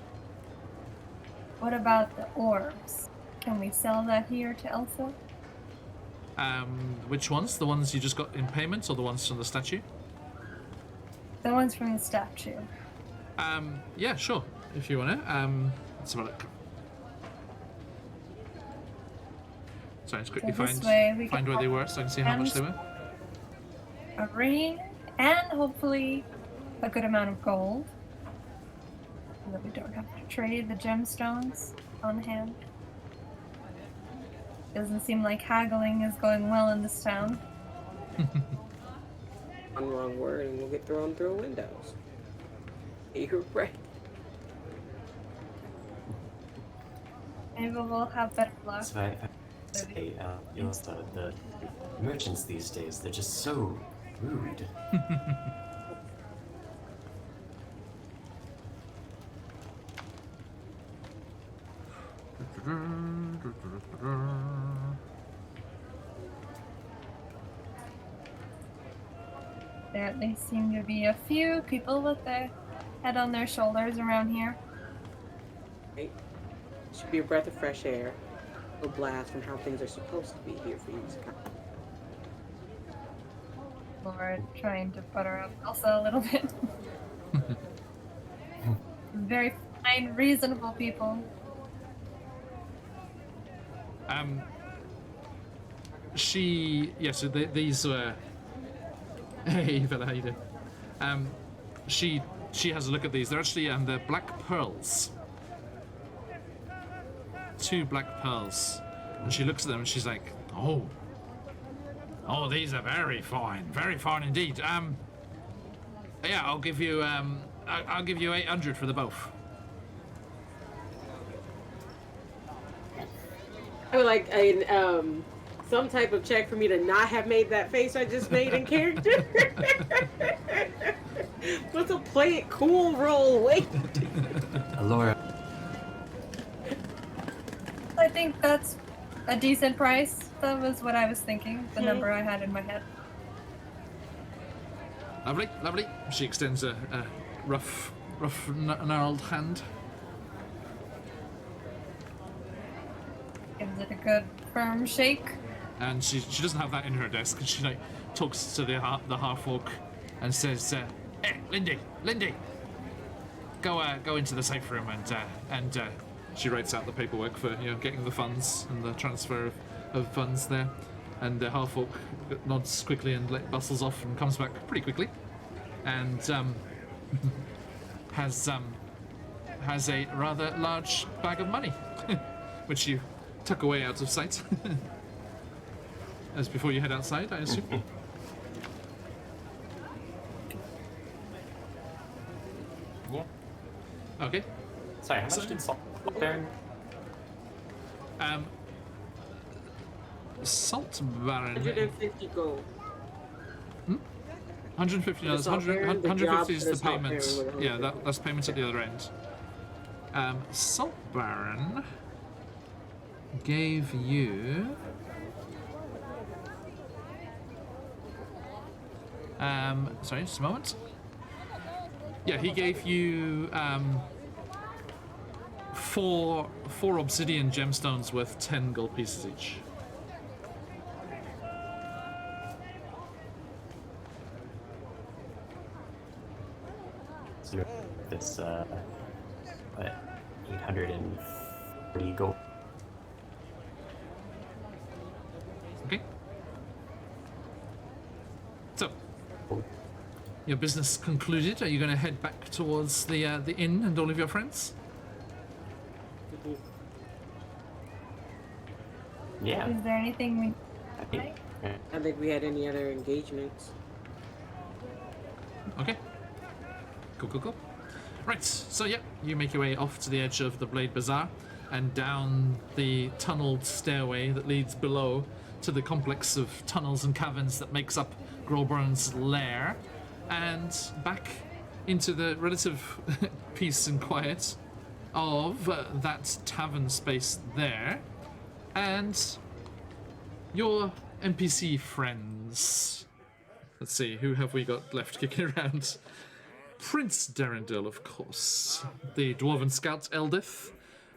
What about the orbs? Can we sell that here to Elsa? Which ones? The ones you just got in payment, or the ones from the statue? The ones from the statue. Yeah, sure. If you want to. Let's have a look. Sorry, just quickly So this way we find can where they were, so I can see how much they were. A ring and hopefully a good amount of gold. So that we don't have to trade the gemstones on hand. Doesn't seem like haggling is going well in this town. One wrong word and we'll get thrown through windows. You're right. Maybe we'll have better luck. So I say, you know, the merchants these days, they're just so rude. There at least seem to be a few people with their head on their shoulders around here. Right? Should be a breath of fresh air. A blast from how things are supposed to be here for you. Laura trying to butter up Elsa a little bit. Very fine, reasonable people. So these were. Hey, fella, how you doing? She has a look at these. They're actually they're black pearls. 2 black pearls, and she looks at them and she's like, "Oh, these are very fine indeed. Yeah, I'll give you 800 for the both." I would like some type of check for me to not have made that face I just made in character. What's a play it cool roll? Wait. Laura. I think that's a decent price. That was what I was thinking, the number I had in my head. Lovely. She extends a rough gnarled hand. Gives it a good firm shake. And she doesn't have that in her desk, and she talks to the half orc and says, "Hey, Lindy, go into the safe room and she writes out the paperwork for getting the funds and the transfer of funds there." And the half orc nods quickly and bustles off and comes back pretty quickly, and has a rather large bag of money, which you tuck away out of sight. As before you head outside, I assume. Yeah. Okay. Sorry, how much did Salt Baron? Salt Baron. 150 gold. $150. The Salt Baron, the 150 job is for the the Salt payment. Baron with Yeah, that's payment at the other end. Salt Baron gave you. Sorry, just a moment. Yeah, he gave you 4 obsidian gemstones worth 10 gold pieces each. So that's 840 gold. Okay. So, your business concluded. Are you going to head back towards the inn and all of your friends? Yeah. Is there anything we I think, I don't think we had any other engagements. Okay. Cool. Right, so yeah, you make your way off to the edge of the Blade Bazaar and down the tunneled stairway that leads below to the complex of tunnels and caverns that makes up Groburn's lair, and back into the relative peace and quiet of that tavern space there. And your NPC friends. Let's see, who have we got left kicking around? Prince Darendil, of course. The Dwarven Scout Eldith.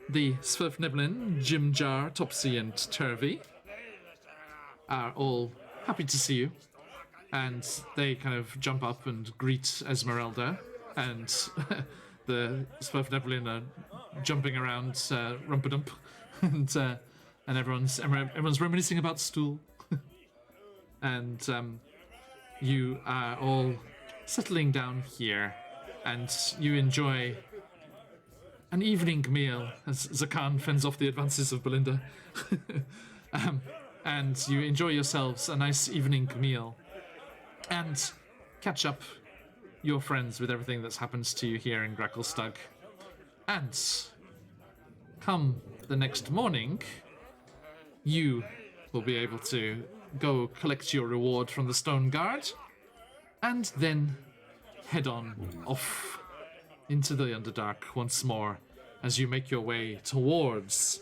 The Svirfneblin, Jimjar, Topsy, and Turvy are all happy to see you. And they kind of jump up and greet Esmeralda. And the Svirfneblin are jumping around Rumpadump. And everyone's reminiscing about Stool. And you are all settling down here, and you enjoy an evening meal as Zakan fends off the advances of Belinda. And you enjoy yourselves a nice evening meal and catch up your friends with everything that's happened to you here in Gracklestug. And come the next morning, you will be able to go collect your reward from the Stone Guard and then head on off into the Underdark once more as you make your way towards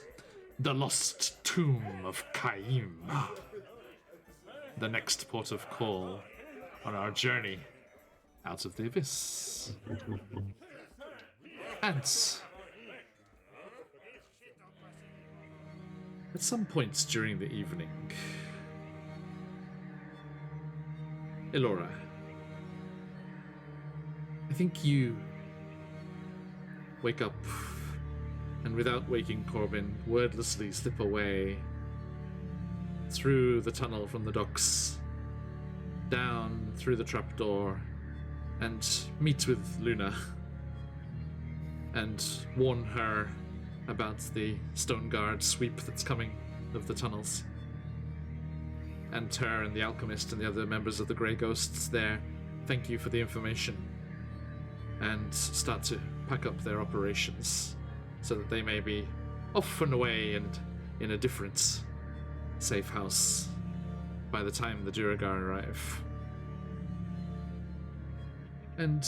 the lost tomb of Kaim, the next port of call on our journey out of the Abyss. And at some point during the evening, Elora, I think you wake up and, without waking Corbin, wordlessly slip away through the tunnel from the docks, down through the trapdoor, and meet with Luna and warn her about the Stone Guard sweep that's coming of the tunnels. And her and the alchemist and the other members of the Grey Ghosts there thank you for the information and start to pack up their operations so that they may be off and away and in a different safe house by the time the Duragar arrive. And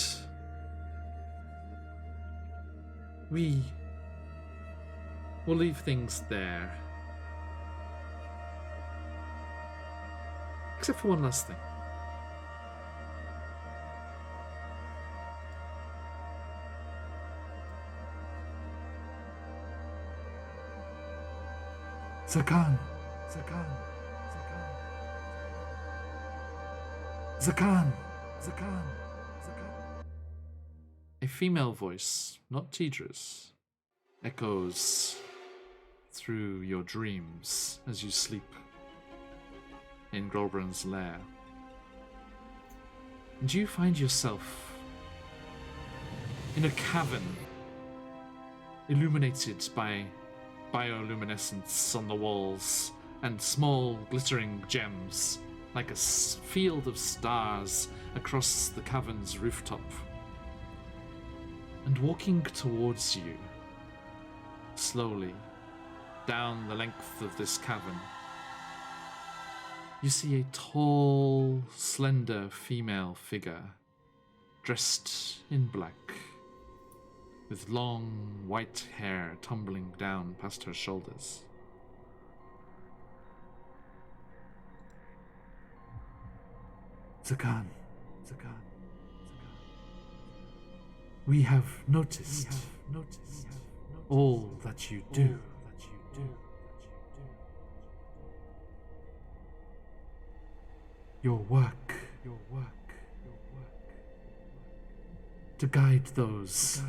we will leave things there. Except for one last thing. Zakan. A female voice, not Tidra's, echoes through your dreams as you sleep in Grolbrand's lair. And you find yourself in a cavern illuminated by bioluminescence on the walls and small glittering gems like a field of stars across the cavern's rooftop. And walking towards you, slowly, down the length of this cavern, you see a tall, slender female figure, dressed in black, with long white hair tumbling down past her shoulders. Zakan. We have noticed all that you do. Your work to guide those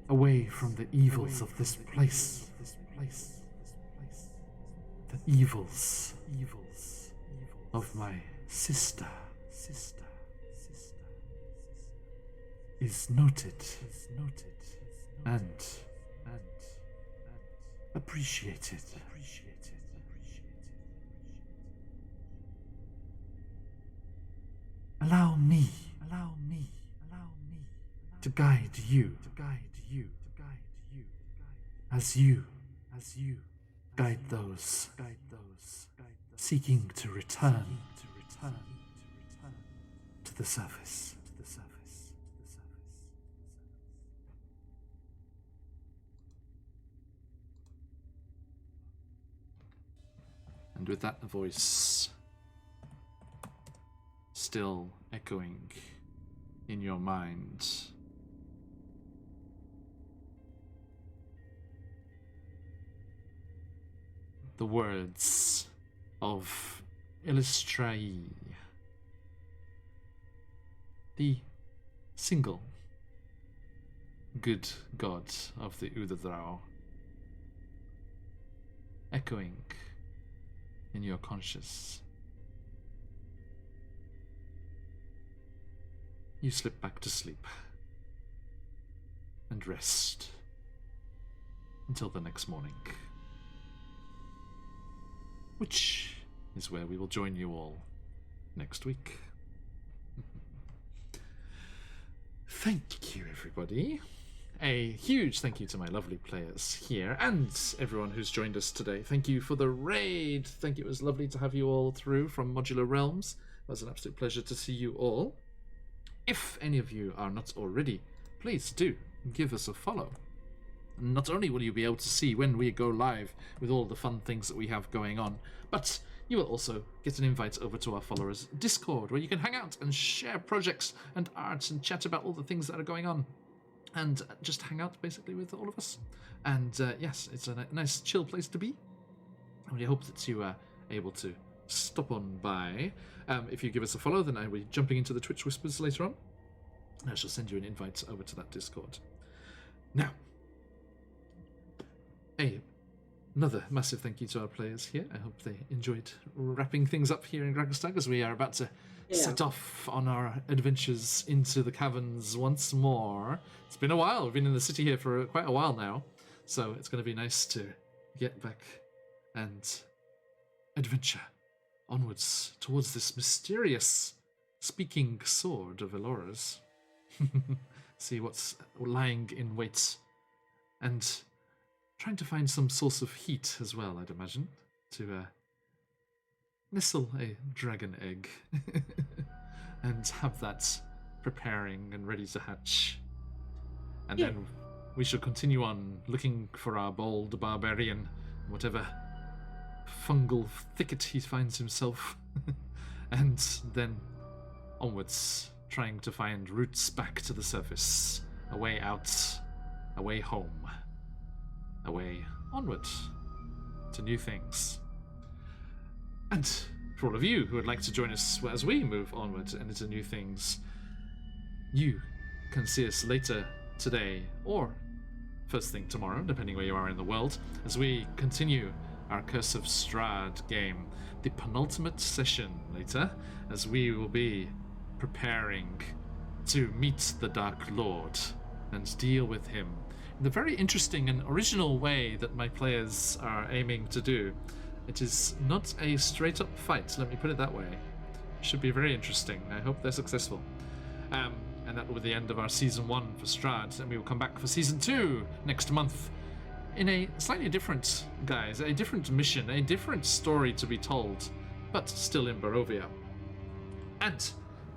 away from the evils of this place. The evils of my sister is noted and appreciated. Allow me to guide you as you guide those seeking to return to the surface. And with that voice still echoing in your mind, the words of Illustrai, the single good god of the Udadhrau, echoing in your conscious. You slip back to sleep and rest until the next morning, which is where we will join you all next week. Thank you, everybody. A huge thank you to my lovely players here and everyone who's joined us today. Thank you for the raid. Thank you. It was lovely to have you all through from Modular Realms. It was an absolute pleasure to see you all. If any of you are not already, please do give us a follow. Not only will you be able to see when we go live with all the fun things that we have going on, but you will also get an invite over to our followers' Discord, where you can hang out and share projects and art and chat about all the things that are going on. And just hang out, basically, with all of us. And yes, it's a nice, chill place to be. And we hope that you are able to stop on by. If you give us a follow, then I will be jumping into the Twitch Whispers later on. I shall send you an invite over to that Discord. Now, another massive thank you to our players here. I hope they enjoyed wrapping things up here in Gragerstag as we are about to set off on our adventures into the caverns once more. It's been a while. We've been in the city here for quite a while now, so it's going to be nice to get back and adventure onwards towards this mysterious speaking sword of Elora's. See what's lying in wait, and trying to find some source of heat as well, I'd imagine, to nestle a dragon egg and have that preparing and ready to hatch. And then we shall continue on looking for our bold barbarian, whatever fungal thicket he finds himself, and then onwards, trying to find routes back to the surface, a way out, a way home, a way onward to new things. And for all of you who would like to join us as we move onward and into new things, you can see us later today or first thing tomorrow, depending where you are in the world, as we continue our Curse of Strahd game, the penultimate session later, as we will be preparing to meet the Dark Lord and deal with him in the very interesting and original way that my players are aiming to do. It is not a straight-up fight, let me put it that way. It should be very interesting. I hope they're successful. And that will be the end of our Season 1 for Strahd, and we will come back for Season 2 next month in a slightly different, guise, a different mission, a different story to be told, but still in Barovia. And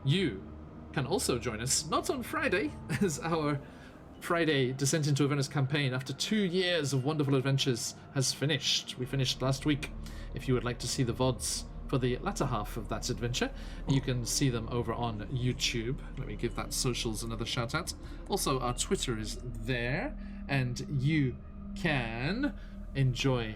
you can also join us, not on Friday, as our Friday Descent into Avernus campaign, after 2 years of wonderful adventures, has finished. We finished last week. If you would like to see the VODs for the latter half of that adventure, you can see them over on YouTube. Let me give that socials another shout out. Also, our Twitter is there, and you can enjoy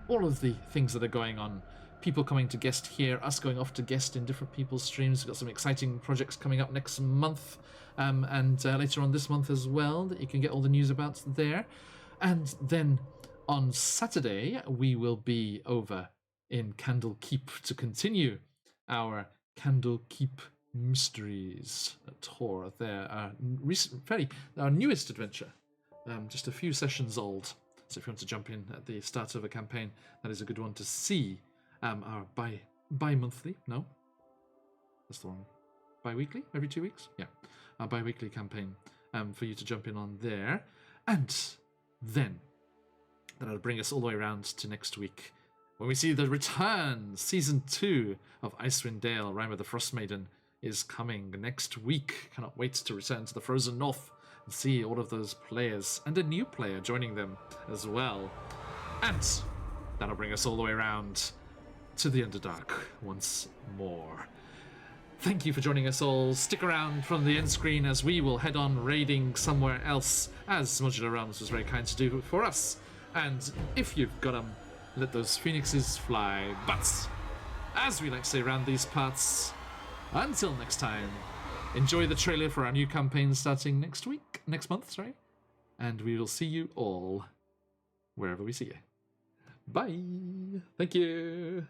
all of the things that are going on. People coming to guest here, us going off to guest in different people's streams. We've got some exciting projects coming up next month, and later on this month as well, that you can get all the news about there. And then on Saturday, we will be over in Candlekeep to continue our Candlekeep Mysteries tour there. Our newest adventure, just a few sessions old. So if you want to jump in at the start of a campaign, that is a good one to see. Our bi-monthly, no, that's the wrong, bi-weekly, every 2 weeks, yeah, our bi-weekly campaign for you to jump in on there. And then that'll bring us all the way around to next week, when we see the return. Season 2 of Icewind Dale, Rime of the Frost Maiden, is coming next week. Cannot wait to return to the Frozen North and see all of those players, and a new player joining them as well. And that'll bring us all the way around to the Underdark once more. Thank you for joining us all. Stick around from the end screen as we will head on raiding somewhere else, as Modular Realms was very kind to do for us. And if you've got them, let those phoenixes fly. But, as we like to say around these parts, until next time, enjoy the trailer for our new campaign starting next month, and we will see you all wherever we see you. Bye. Thank you.